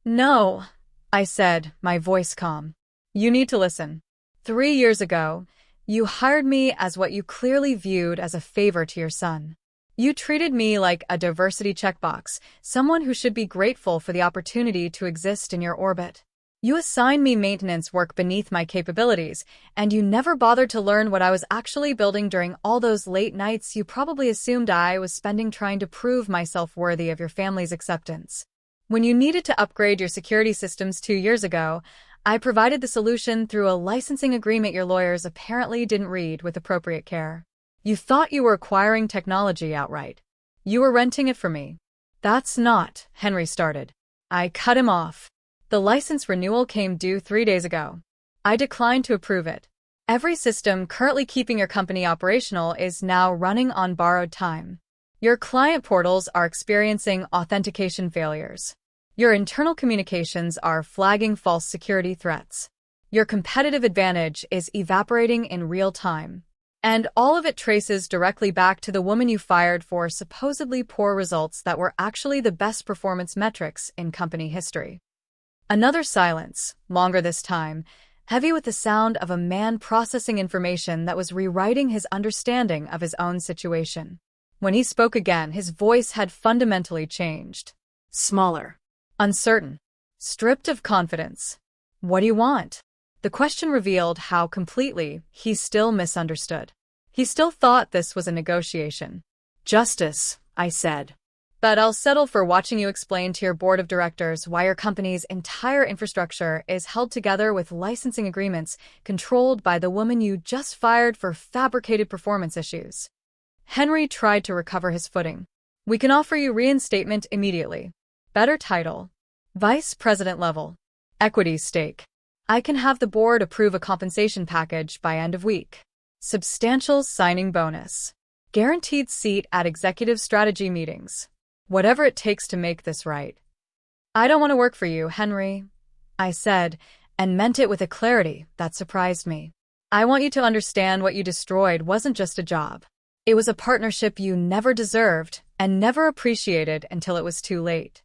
No, I said, my voice calm. You need to listen. 3 years ago, you hired me as what you clearly viewed as a favor to your son. You treated me like a diversity checkbox, someone who should be grateful for the opportunity to exist in your orbit. You assigned me maintenance work beneath my capabilities, and you never bothered to learn what I was actually building during all those late nights you probably assumed I was spending trying to prove myself worthy of your family's acceptance. When you needed to upgrade your security systems 2 years ago, I provided the solution through a licensing agreement your lawyers apparently didn't read with appropriate care. You thought you were acquiring technology outright. You were renting it from me. That's not, Henry started. I cut him off. The license renewal came due 3 days ago. I declined to approve it. Every system currently keeping your company operational is now running on borrowed time. Your client portals are experiencing authentication failures. Your internal communications are flagging false security threats. Your competitive advantage is evaporating in real time. And all of it traces directly back to the woman you fired for supposedly poor results that were actually the best performance metrics in company history. Another silence, longer this time, heavy with the sound of a man processing information that was rewriting his understanding of his own situation. When he spoke again, his voice had fundamentally changed. Smaller. Uncertain. Stripped of confidence. What do you want? The question revealed how completely he still misunderstood. He still thought this was a negotiation. Justice, I said. But I'll settle for watching you explain to your board of directors why your company's entire infrastructure is held together with licensing agreements controlled by the woman you just fired for fabricated performance issues. Henry tried to recover his footing. We can offer you reinstatement immediately. Better title. Vice President level. Equity stake. I can have the board approve a compensation package by end of week. Substantial signing bonus. Guaranteed seat at executive strategy meetings. Whatever it takes to make this right. I don't want to work for you, Henry, I said, and meant it with a clarity that surprised me. I want you to understand what you destroyed wasn't just a job. It was a partnership you never deserved and never appreciated until it was too late.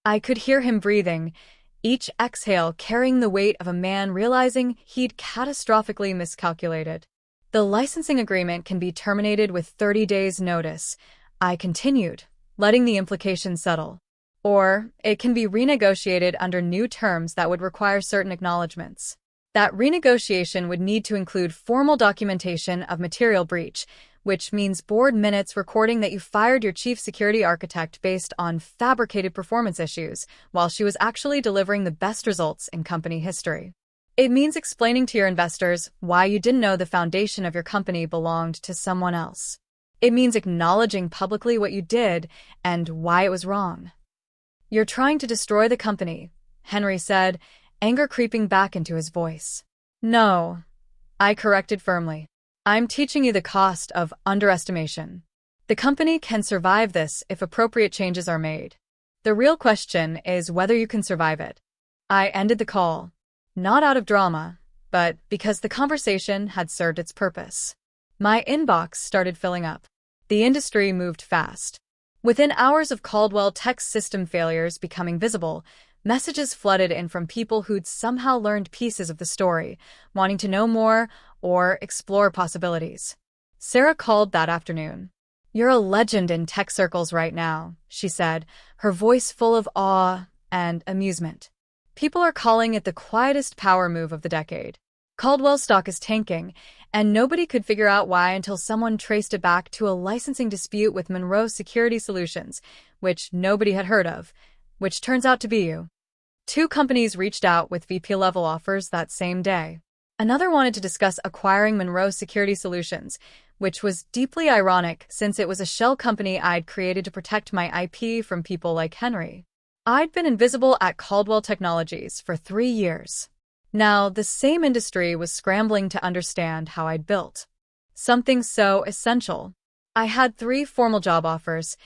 I could hear him breathing, each exhale carrying the weight of a man realizing he'd catastrophically miscalculated. The licensing agreement can be terminated with 30 days' notice, I continued, letting the implication settle. Or it can be renegotiated under new terms that would require certain acknowledgments. That renegotiation would need to include formal documentation of material breach, which means board minutes recording that you fired your chief security architect based on fabricated performance issues, while she was actually delivering the best results in company history. It means explaining to your investors why you didn't know the foundation of your company belonged to someone else. It means acknowledging publicly what you did and why it was wrong. You're trying to destroy the company, Henry said, anger creeping back into his voice. No, I corrected firmly. I'm teaching you the cost of underestimation. The company can survive this if appropriate changes are made. The real question is whether you can survive it. I ended the call, not out of drama, but because the conversation had served its purpose. My inbox started filling up. The industry moved fast. Within hours of Caldwell Tech's system failures becoming visible, messages flooded in from people who'd somehow learned pieces of the story, wanting to know more or explore possibilities. Sarah called that afternoon. You're a legend in tech circles right now, she said, her voice full of awe and amusement. People are calling it the quietest power move of the decade. Caldwell stock is tanking, and nobody could figure out why until someone traced it back to a licensing dispute with Monroe Security Solutions, which nobody had heard of, which turns out to be you. Two companies reached out with VP-level offers that same day. Another wanted to discuss acquiring Monroe Security Solutions, which was deeply ironic since it was a shell company I'd created to protect my IP from people like Henry. I'd been invisible at Caldwell Technologies for 3 years. Now, the same industry was scrambling to understand how I'd built something so essential. I had 3 formal job offers,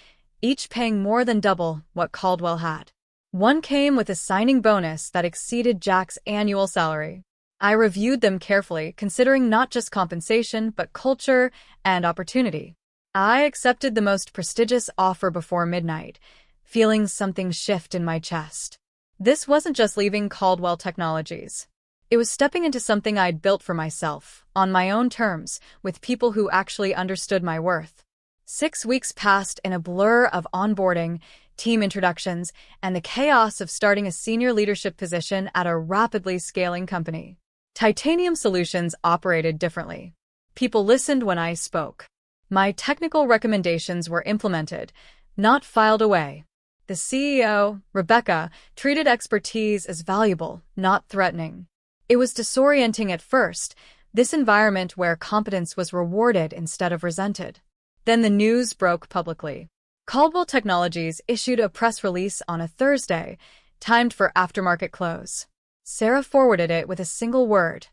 each paying more than double what Caldwell had. One came with a signing bonus that exceeded Jack's annual salary. I reviewed them carefully, considering not just compensation, but culture and opportunity. I accepted the most prestigious offer before midnight, feeling something shift in my chest. This wasn't just leaving Caldwell Technologies. It was stepping into something I'd built for myself, on my own terms, with people who actually understood my worth. 6 weeks passed in a blur of onboarding, team introductions, and the chaos of starting a senior leadership position at a rapidly scaling company. Titanium Solutions operated differently. People listened when I spoke. My technical recommendations were implemented, not filed away. The CEO, Rebecca, treated expertise as valuable, not threatening. It was disorienting at first, this environment where competence was rewarded instead of resented. Then the news broke publicly. Caldwell Technologies issued a press release on a Thursday, timed for aftermarket close. Sarah forwarded it with a single word: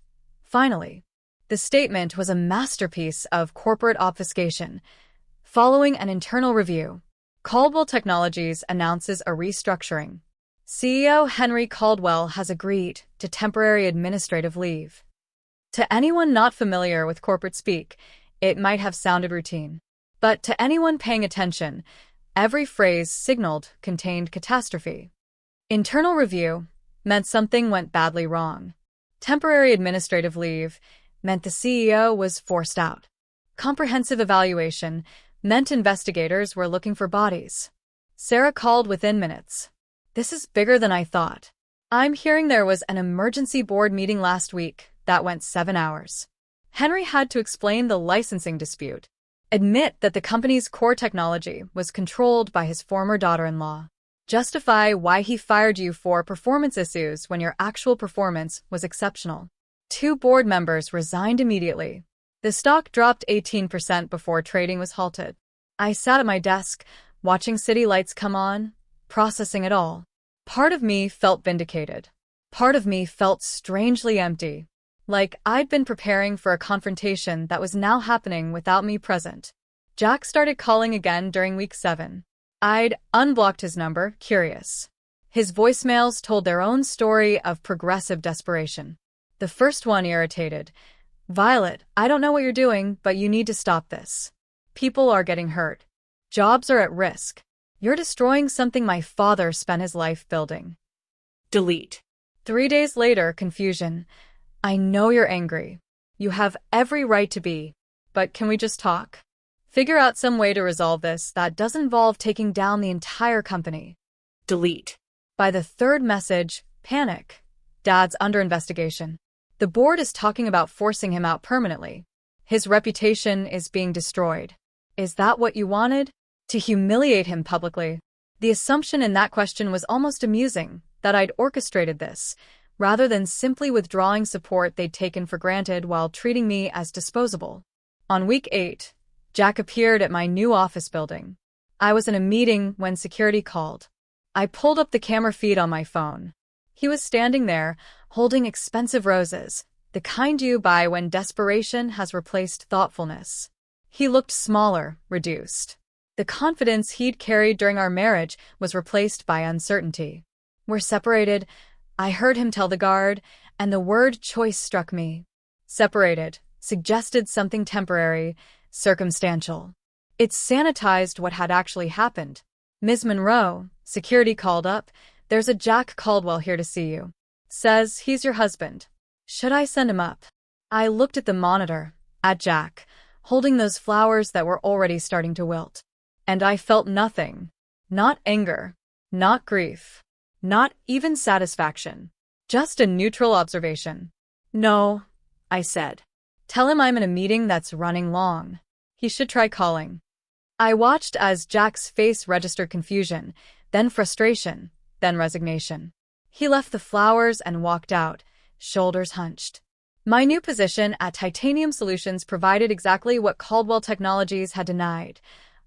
finally. The statement was a masterpiece of corporate obfuscation. Following an internal review, Caldwell Technologies announces a restructuring. CEO Henry Caldwell has agreed to temporary administrative leave. To anyone not familiar with corporate speak, it might have sounded routine. But to anyone paying attention, every phrase signaled contained catastrophe. Internal review meant something went badly wrong. Temporary administrative leave meant the CEO was forced out. Comprehensive evaluation meant investigators were looking for bodies. Sarah called within minutes. This is bigger than I thought. I'm hearing there was an emergency board meeting last week that went 7 hours. Henry had to explain the licensing dispute, admit that the company's core technology was controlled by his former daughter-in-law, justify why he fired you for performance issues when your actual performance was exceptional. 2 board members resigned immediately. The stock dropped 18% before trading was halted. I sat at my desk, watching city lights come on, processing it all. Part of me felt vindicated. Part of me felt strangely empty, like I'd been preparing for a confrontation that was now happening without me present. Jack started calling again during week 7. I'd unblocked his number, curious. His voicemails told their own story of progressive desperation. The first one irritated. Violet, I don't know what you're doing, but you need to stop this. People are getting hurt. Jobs are at risk. You're destroying something my father spent his life building. Delete. 3 days later, confusion. I know you're angry. You have every right to be. But can we just talk? Figure out some way to resolve this that doesn't involve taking down the entire company. Delete. By the 3rd message, panic. Dad's under investigation. The board is talking about forcing him out permanently. His reputation is being destroyed. Is that what you wanted? To humiliate him publicly? The assumption in that question was almost amusing, that I'd orchestrated this, rather than simply withdrawing support they'd taken for granted while treating me as disposable. On week 8, Jack appeared at my new office building. I was in a meeting when security called. I pulled up the camera feed on my phone. He was standing there, holding expensive roses, the kind you buy when desperation has replaced thoughtfulness. He looked smaller, reduced. The confidence he'd carried during our marriage was replaced by uncertainty. We're separated, I heard him tell the guard, and the word choice struck me. Separated suggested something temporary, circumstantial. It sanitized what had actually happened. Ms. Monroe, security called up, there's a Jack Caldwell here to see you. Says he's your husband. Should I send him up? I looked at the monitor, at Jack, holding those flowers that were already starting to wilt. And I felt nothing. Not anger. Not grief. Not even satisfaction. Just a neutral observation. No, I said. Tell him I'm in a meeting that's running long. He should try calling. I watched as Jack's face registered confusion, then frustration, then resignation. He left the flowers and walked out, shoulders hunched. My new position at Titanium Solutions provided exactly what Caldwell Technologies had denied: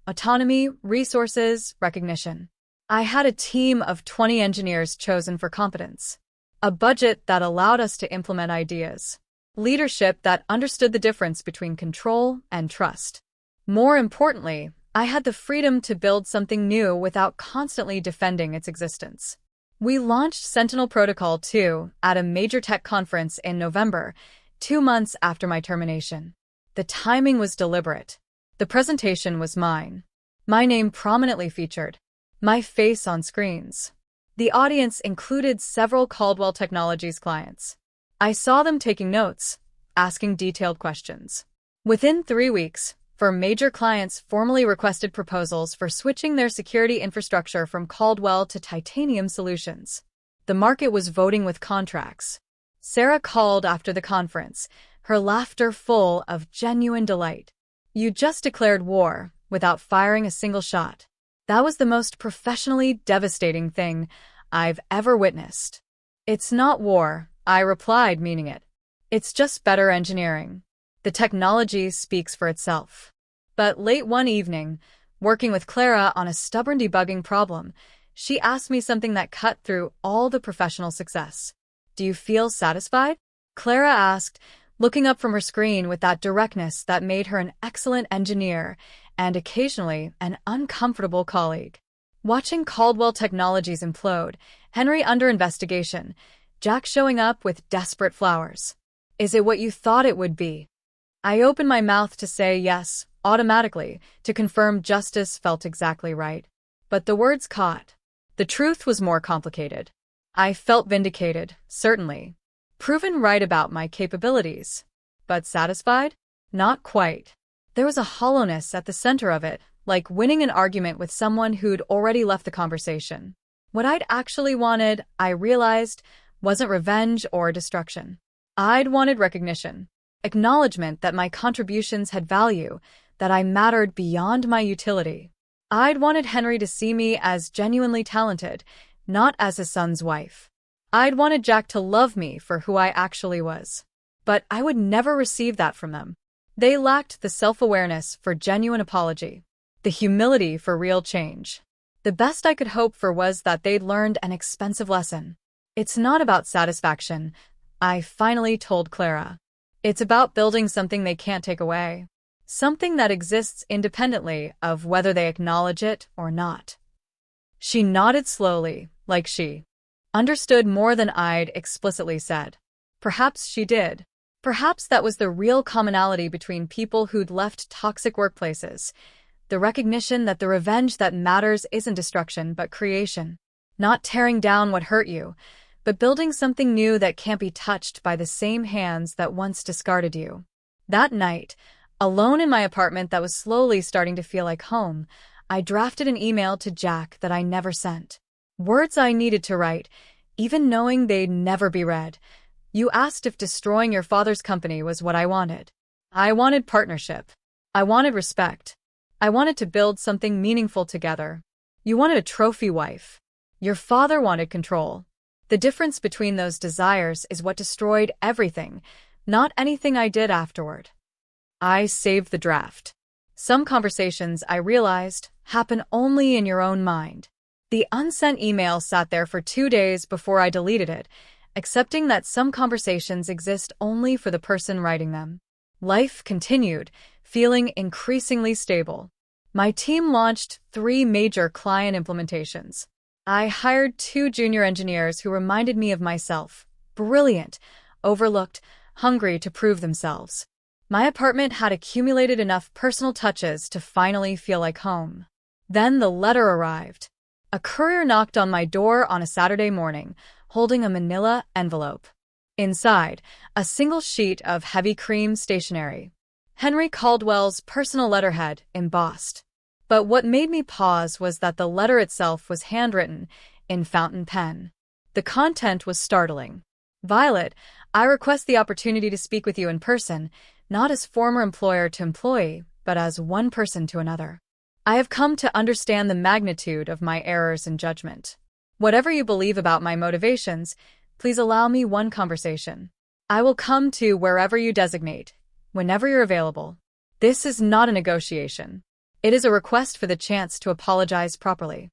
autonomy, resources, recognition. I had a team of 20 engineers chosen for competence, a budget that allowed us to implement ideas, leadership that understood the difference between control and trust. More importantly, I had the freedom to build something new without constantly defending its existence. We launched Sentinel Protocol 2 at a major tech conference in November, 2 months after my termination. The timing was deliberate. The presentation was mine. My name prominently featured. My face on screens. The audience included several Caldwell Technologies clients. I saw them taking notes, asking detailed questions. Within 3 weeks, major clients formally requested proposals for switching their security infrastructure from Caldwell to Titanium Solutions. The market was voting with contracts. Sarah called after the conference, her laughter full of genuine delight. You just declared war without firing a single shot. That was the most professionally devastating thing I've ever witnessed. It's not war, I replied, meaning it. It's just better engineering. The technology speaks for itself. But late one evening, working with Clara on a stubborn debugging problem, she asked me something that cut through all the professional success. Do you feel satisfied? Clara asked, looking up from her screen with that directness that made her an excellent engineer and occasionally an uncomfortable colleague. Watching Caldwell Technologies implode, Henry under investigation, Jack showing up with desperate flowers. Is it what you thought it would be? I opened my mouth to say yes, automatically, to confirm justice felt exactly right. But the words caught. The truth was more complicated. I felt vindicated, certainly. Proven right about my capabilities. But satisfied? Not quite. There was a hollowness at the center of it, like winning an argument with someone who'd already left the conversation. What I'd actually wanted, I realized, wasn't revenge or destruction. I'd wanted recognition. Acknowledgement that my contributions had value, that I mattered beyond my utility. I'd wanted Henry to see me as genuinely talented, not as his son's wife. I'd wanted Jack to love me for who I actually was. But I would never receive that from them. They lacked the self-awareness for genuine apology, the humility for real change. The best I could hope for was that they'd learned an expensive lesson. It's not about satisfaction, I finally told Clara. It's about building something they can't take away. Something that exists independently of whether they acknowledge it or not. She nodded slowly, like she understood more than I'd explicitly said. Perhaps she did. Perhaps that was the real commonality between people who'd left toxic workplaces. The recognition that the revenge that matters isn't destruction but creation. Not tearing down what hurt you, but building something new that can't be touched by the same hands that once discarded you. That night, alone in my apartment that was slowly starting to feel like home, I drafted an email to Jack that I never sent. Words I needed to write, even knowing they'd never be read. You asked if destroying your father's company was what I wanted. I wanted partnership. I wanted respect. I wanted to build something meaningful together. You wanted a trophy wife. Your father wanted control. The difference between those desires is what destroyed everything, not anything I did afterward. I saved the draft. Some conversations, I realized, happen only in your own mind. The unsent email sat there for 2 days before I deleted it, accepting that some conversations exist only for the person writing them. Life continued, feeling increasingly stable. My team launched 3 major client implementations. I hired 2 junior engineers who reminded me of myself, brilliant, overlooked, hungry to prove themselves. My apartment had accumulated enough personal touches to finally feel like home. Then the letter arrived. A courier knocked on my door on a Saturday morning, holding a manila envelope. Inside, a single sheet of heavy cream stationery. Henry Caldwell's personal letterhead embossed. But what made me pause was that the letter itself was handwritten, in fountain pen. The content was startling. Violet, I request the opportunity to speak with you in person, not as former employer to employee, but as one person to another. I have come to understand the magnitude of my errors in judgment. Whatever you believe about my motivations, please allow me one conversation. I will come to wherever you designate, whenever you're available. This is not a negotiation. It is a request for the chance to apologize properly.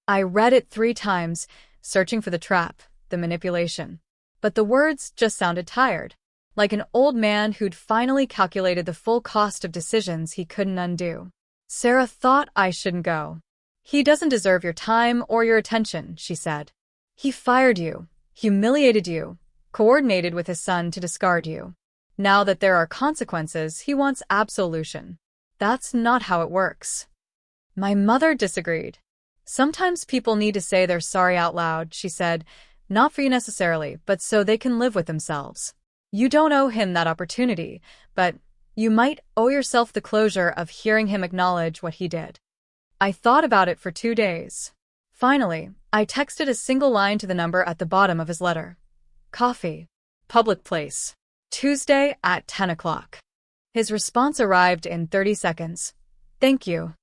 I read it 3 times, searching for the trap, the manipulation. But the words just sounded tired, like an old man who'd finally calculated the full cost of decisions he couldn't undo. Sarah thought I shouldn't go. He doesn't deserve your time or your attention, she said. He fired you, humiliated you, coordinated with his son to discard you. Now that there are consequences, he wants absolution. That's not how it works. My mother disagreed. Sometimes people need to say they're sorry out loud, she said, not for you necessarily, but so they can live with themselves. You don't owe him that opportunity, but you might owe yourself the closure of hearing him acknowledge what he did. I thought about it for 2 days. Finally, I texted a single line to the number at the bottom of his letter. Coffee. Public place. Tuesday at 10 o'clock. His response arrived in 30 seconds. Thank you.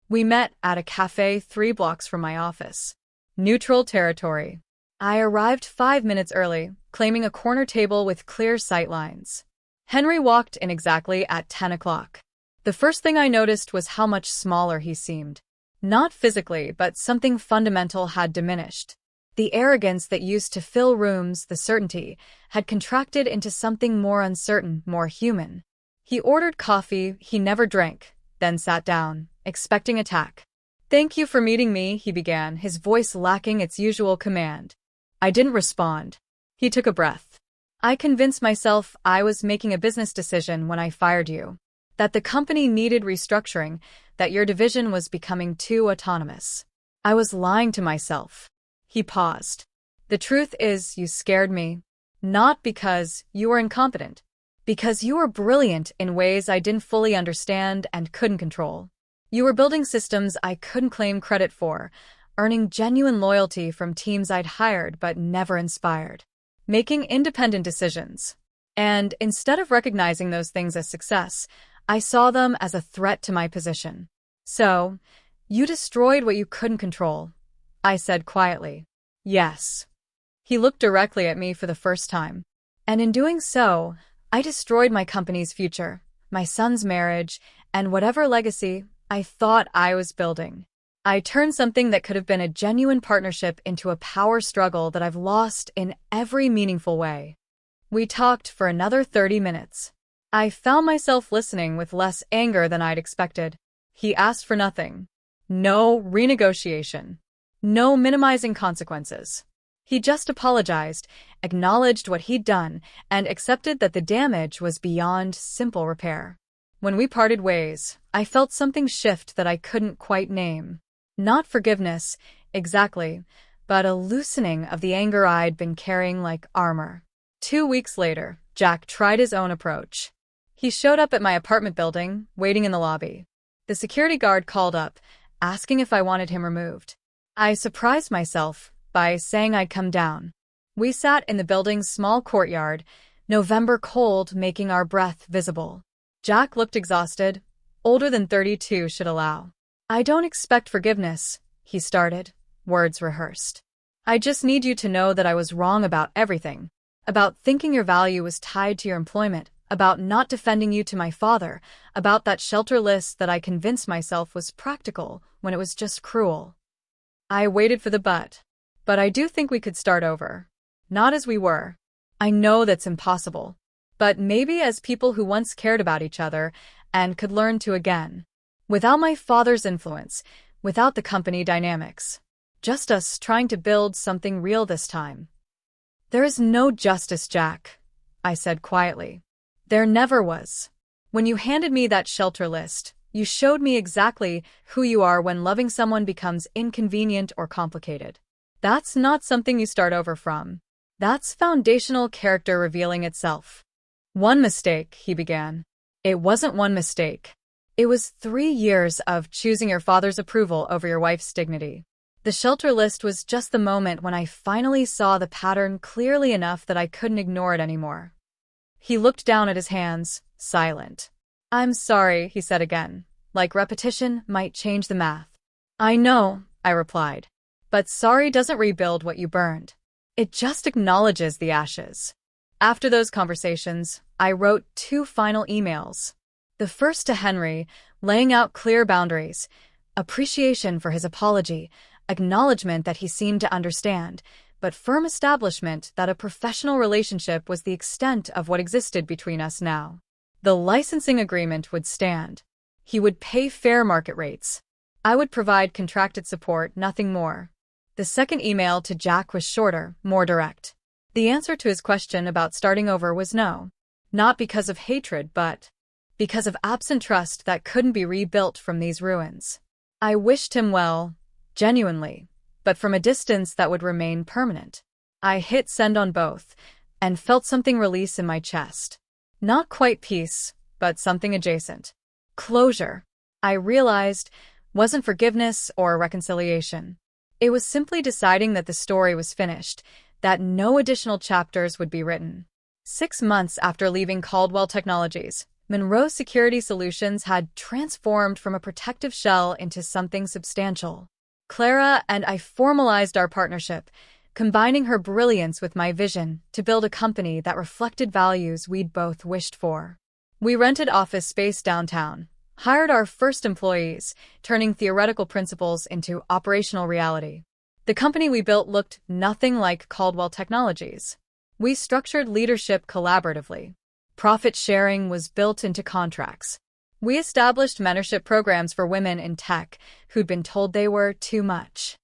We met at a cafe 3 blocks from my office. Neutral territory. I arrived 5 minutes early, claiming a corner table with clear sight lines. Henry walked in exactly at 10 o'clock. The first thing I noticed was how much smaller he seemed. Not physically, but something fundamental had diminished. The arrogance that used to fill rooms, the certainty, had contracted into something more uncertain, more human. He ordered coffee he never drank, then sat down, expecting attack. Thank you for meeting me, he began, his voice lacking its usual command. I didn't respond. He took a breath. I convinced myself I was making a business decision when I fired you. That the company needed restructuring, that your division was becoming too autonomous. I was lying to myself. He paused. The truth is, you scared me. Not because you were incompetent. Because you were brilliant in ways I didn't fully understand and couldn't control. You were building systems I couldn't claim credit for, earning genuine loyalty from teams I'd hired but never inspired. Making independent decisions. And instead of recognizing those things as success, I saw them as a threat to my position. So, you destroyed what you couldn't control, I said quietly. Yes. He looked directly at me for the first time. And in doing so, I destroyed my company's future, my son's marriage, and whatever legacy I thought I was building. I turned something that could have been a genuine partnership into a power struggle that I've lost in every meaningful way. We talked for another 30 minutes. I found myself listening with less anger than I'd expected. He asked for nothing. No renegotiation. No minimizing consequences. He just apologized, acknowledged what he'd done, and accepted that the damage was beyond simple repair. When we parted ways, I felt something shift that I couldn't quite name. Not forgiveness, exactly, but a loosening of the anger I'd been carrying like armor. 2 weeks later, Jack tried his own approach. He showed up at my apartment building, waiting in the lobby. The security guard called up, asking if I wanted him removed. I surprised myself by saying I'd come down. We sat in the building's small courtyard, November cold making our breath visible. Jack looked exhausted, older than 32 should allow. I don't expect forgiveness, he started, words rehearsed. I just need you to know that I was wrong about everything. About thinking your value was tied to your employment, about not defending you to my father, about that shelter list that I convinced myself was practical when it was just cruel. I waited for the but I do think we could start over. Not as we were. I know that's impossible. But maybe as people who once cared about each other and could learn to again. Without my father's influence, without the company dynamics. Just us trying to build something real this time. There is no justice, Jack, I said quietly. There never was. When you handed me that shelter list, you showed me exactly who you are when loving someone becomes inconvenient or complicated. That's not something you start over from. That's foundational character revealing itself. One mistake, he began. It wasn't one mistake. It was 3 years of choosing your father's approval over your wife's dignity. The shelter list was just the moment when I finally saw the pattern clearly enough that I couldn't ignore it anymore. He looked down at his hands, silent. "I'm sorry," he said again, like repetition might change the math. "I know," I replied. "But sorry doesn't rebuild what you burned. It just acknowledges the ashes." After those conversations, I wrote 2 final emails. The first to Henry, laying out clear boundaries, appreciation for his apology, acknowledgement that he seemed to understand, but firm establishment that a professional relationship was the extent of what existed between us now. The licensing agreement would stand. He would pay fair market rates. I would provide contracted support, nothing more. The second email to Jack was shorter, more direct. The answer to his question about starting over was no. Not because of hatred, but because of absent trust that couldn't be rebuilt from these ruins. I wished him well, genuinely, but from a distance that would remain permanent. I hit send on both, and felt something release in my chest. Not quite peace, but something adjacent. Closure, I realized, wasn't forgiveness or reconciliation. It was simply deciding that the story was finished, that no additional chapters would be written. 6 months after leaving Caldwell Technologies, Monroe Security Solutions had transformed from a protective shell into something substantial. Clara and I formalized our partnership, combining her brilliance with my vision to build a company that reflected values we'd both wished for. We rented office space downtown, hired our first employees, turning theoretical principles into operational reality. The company we built looked nothing like Caldwell Technologies. We structured leadership collaboratively. Profit sharing was built into contracts. We established mentorship programs for women in tech who'd been told they were too much.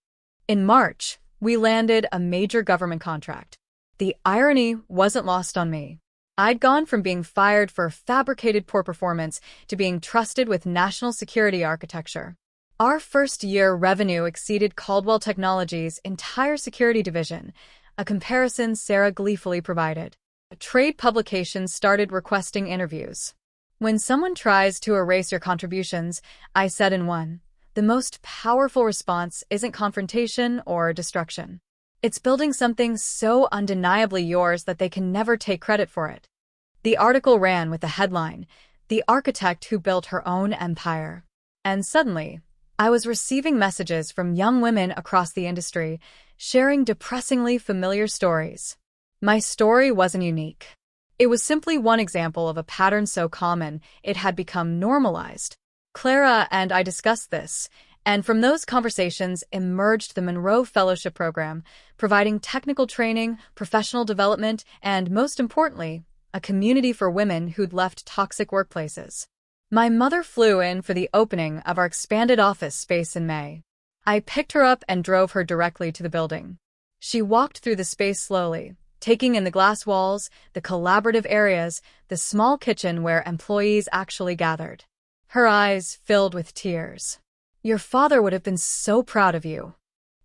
In March, we landed a major government contract. The irony wasn't lost on me. I'd gone from being fired for fabricated poor performance to being trusted with national security architecture. Our first-year revenue exceeded Caldwell Technologies' entire security division, a comparison Sarah gleefully provided. Trade publications started requesting interviews. "When someone tries to erase your contributions," I said in one, "the most powerful response isn't confrontation or destruction. It's building something so undeniably yours that they can never take credit for it." The article ran with the headline, "The Architect Who Built Her Own Empire." And suddenly, I was receiving messages from young women across the industry, sharing depressingly familiar stories. My story wasn't unique. It was simply one example of a pattern so common it had become normalized. Clara and I discussed this, and from those conversations emerged the Monroe Fellowship Program, providing technical training, professional development, and, most importantly, a community for women who'd left toxic workplaces. My mother flew in for the opening of our expanded office space in May. I picked her up and drove her directly to the building. She walked through the space slowly, taking in the glass walls, the collaborative areas, the small kitchen where employees actually gathered. Her eyes filled with tears. "Your father would have been so proud of you."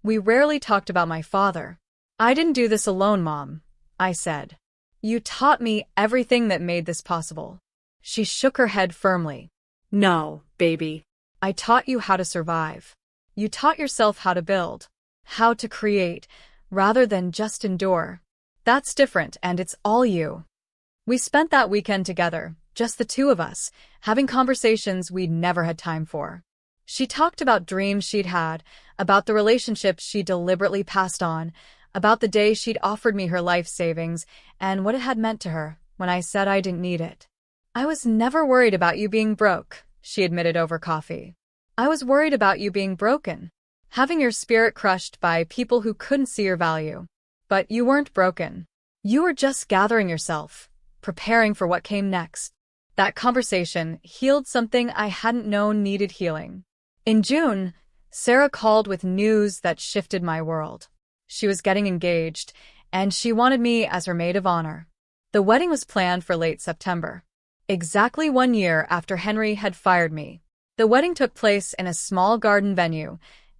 "We rarely talked about my father." "I didn't do this alone, Mom," I said. "You taught me everything that made this possible." She shook her head firmly. No, baby. "I taught you how to survive. You taught yourself how to build, how to create, rather than just endure. That's different, and it's all you." We spent that weekend together, just the two of us, having conversations we'd never had time for. She talked about dreams she'd had, about the relationships she deliberately passed on, about the day she'd offered me her life savings, and what it had meant to her when I said I didn't need it. "I was never worried about you being broke," she admitted over coffee. "I was worried about you being broken, having your spirit crushed by people who couldn't see your value. But you weren't broken. You were just gathering yourself, preparing for what came next." That conversation healed something I hadn't known needed healing. In June, Sarah called with news that shifted my world. She was getting engaged, and she wanted me as her maid of honor. The wedding was planned for late September, exactly 1 year after Henry had fired me. The wedding took place in a small garden venue,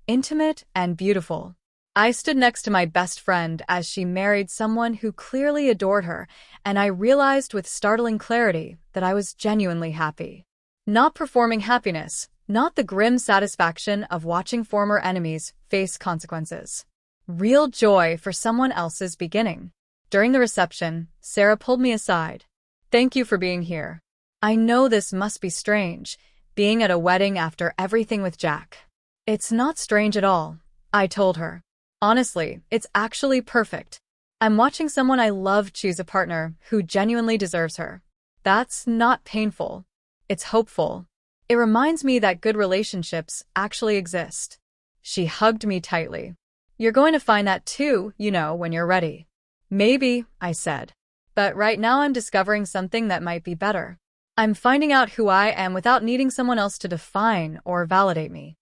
intimate and beautiful. I stood next to my best friend as she married someone who clearly adored her, and I realized with startling clarity that I was genuinely happy. Not performing happiness, not the grim satisfaction of watching former enemies face consequences. Real joy for someone else's beginning. During the reception, Sarah pulled me aside. "Thank you for being here. I know this must be strange, being at a wedding after everything with Jack." "It's not strange at all," I told her. "Honestly, it's actually perfect. I'm watching someone I love choose a partner who genuinely deserves her. That's not painful. It's hopeful. It reminds me that good relationships actually exist." She hugged me tightly. "You're going to find that too, when you're ready." "Maybe," I said. "But right now I'm discovering something that might be better. I'm finding out who I am without needing someone else to define or validate me."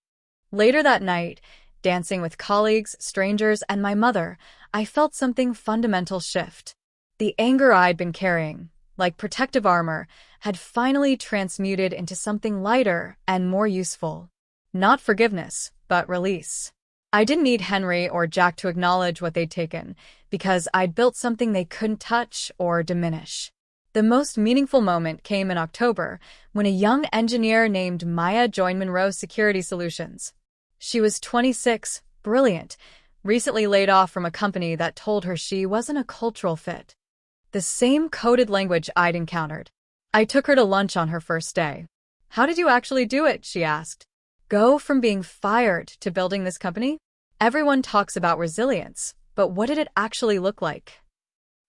Later that night, dancing with colleagues, strangers, and my mother, I felt something fundamental shift. The anger I'd been carrying, like protective armor, had finally transmuted into something lighter and more useful. Not forgiveness, but release. I didn't need Henry or Jack to acknowledge what they'd taken, because I'd built something they couldn't touch or diminish. The most meaningful moment came in October, when a young engineer named Maya joined Monroe Security Solutions. She was 26, brilliant, recently laid off from a company that told her she wasn't a cultural fit. The same coded language I'd encountered. I took her to lunch on her first day. "How did you actually do it?" she asked. "Go from being fired to building this company? Everyone talks about resilience, but what did it actually look like?"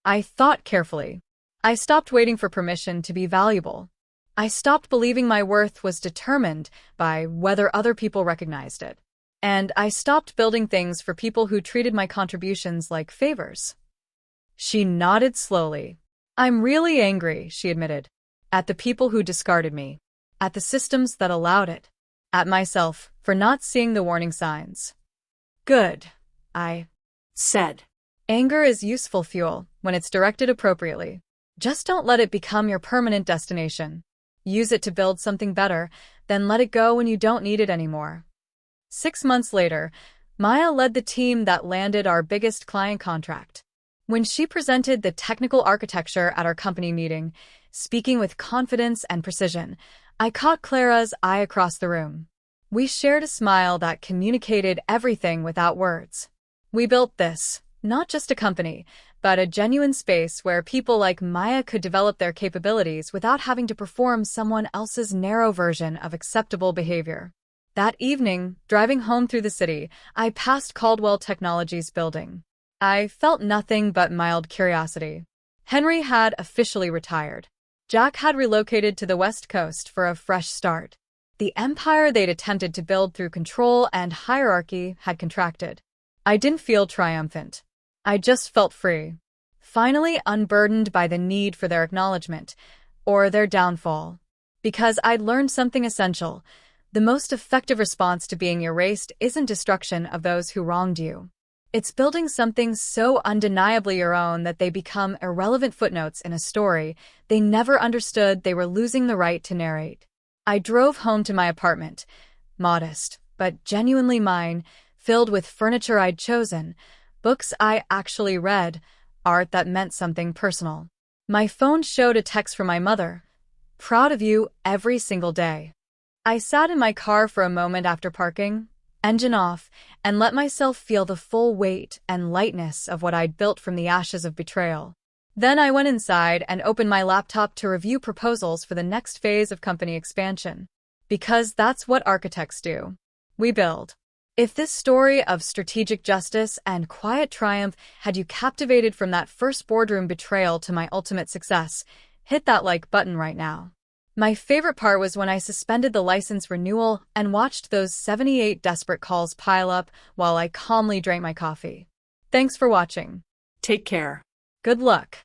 I thought carefully. I stopped waiting for permission to be valuable. I stopped believing my worth was determined by whether other people recognized it. And I stopped building things for people who treated my contributions like favors. She nodded slowly. "I'm really angry," she admitted. "At the people who discarded me. At the systems that allowed it. At myself for not seeing the warning signs." "Good," I said. "Anger is useful fuel when it's directed appropriately. Just don't let it become your permanent destination. Use it to build something better, then let it go when you don't need it anymore." 6 months later, Maya led the team that landed our biggest client contract. When she presented the technical architecture at our company meeting, speaking with confidence and precision, I caught Clara's eye across the room. We shared a smile that communicated everything without words. We built this, not just a company, but a genuine space where people like Maya could develop their capabilities without having to perform someone else's narrow version of acceptable behavior. That evening, driving home through the city, I passed Caldwell Technologies building. I felt nothing but mild curiosity. Henry had officially retired. Jack had relocated to the West Coast for a fresh start. The empire they'd attempted to build through control and hierarchy had contracted. I didn't feel triumphant. I just felt free. Finally unburdened by the need for their acknowledgement, or their downfall. Because I'd learned something essential. The most effective response to being erased isn't destruction of those who wronged you. It's building something so undeniably your own that they become irrelevant footnotes in a story they never understood they were losing the right to narrate. I drove home to my apartment, modest, but genuinely mine, filled with furniture I'd chosen, books I actually read, art that meant something personal. My phone showed a text from my mother. "Proud of you every single day." I sat in my car for a moment after parking, engine off, and let myself feel the full weight and lightness of what I'd built from the ashes of betrayal. Then I went inside and opened my laptop to review proposals for the next phase of company expansion. Because that's what architects do. We build. If this story of strategic justice and quiet triumph had you captivated from that first boardroom betrayal to my ultimate success, hit that like button right now. My favorite part was when I suspended the license renewal and watched those 78 desperate calls pile up while I calmly drank my coffee. Thanks for watching. Take care. Good luck.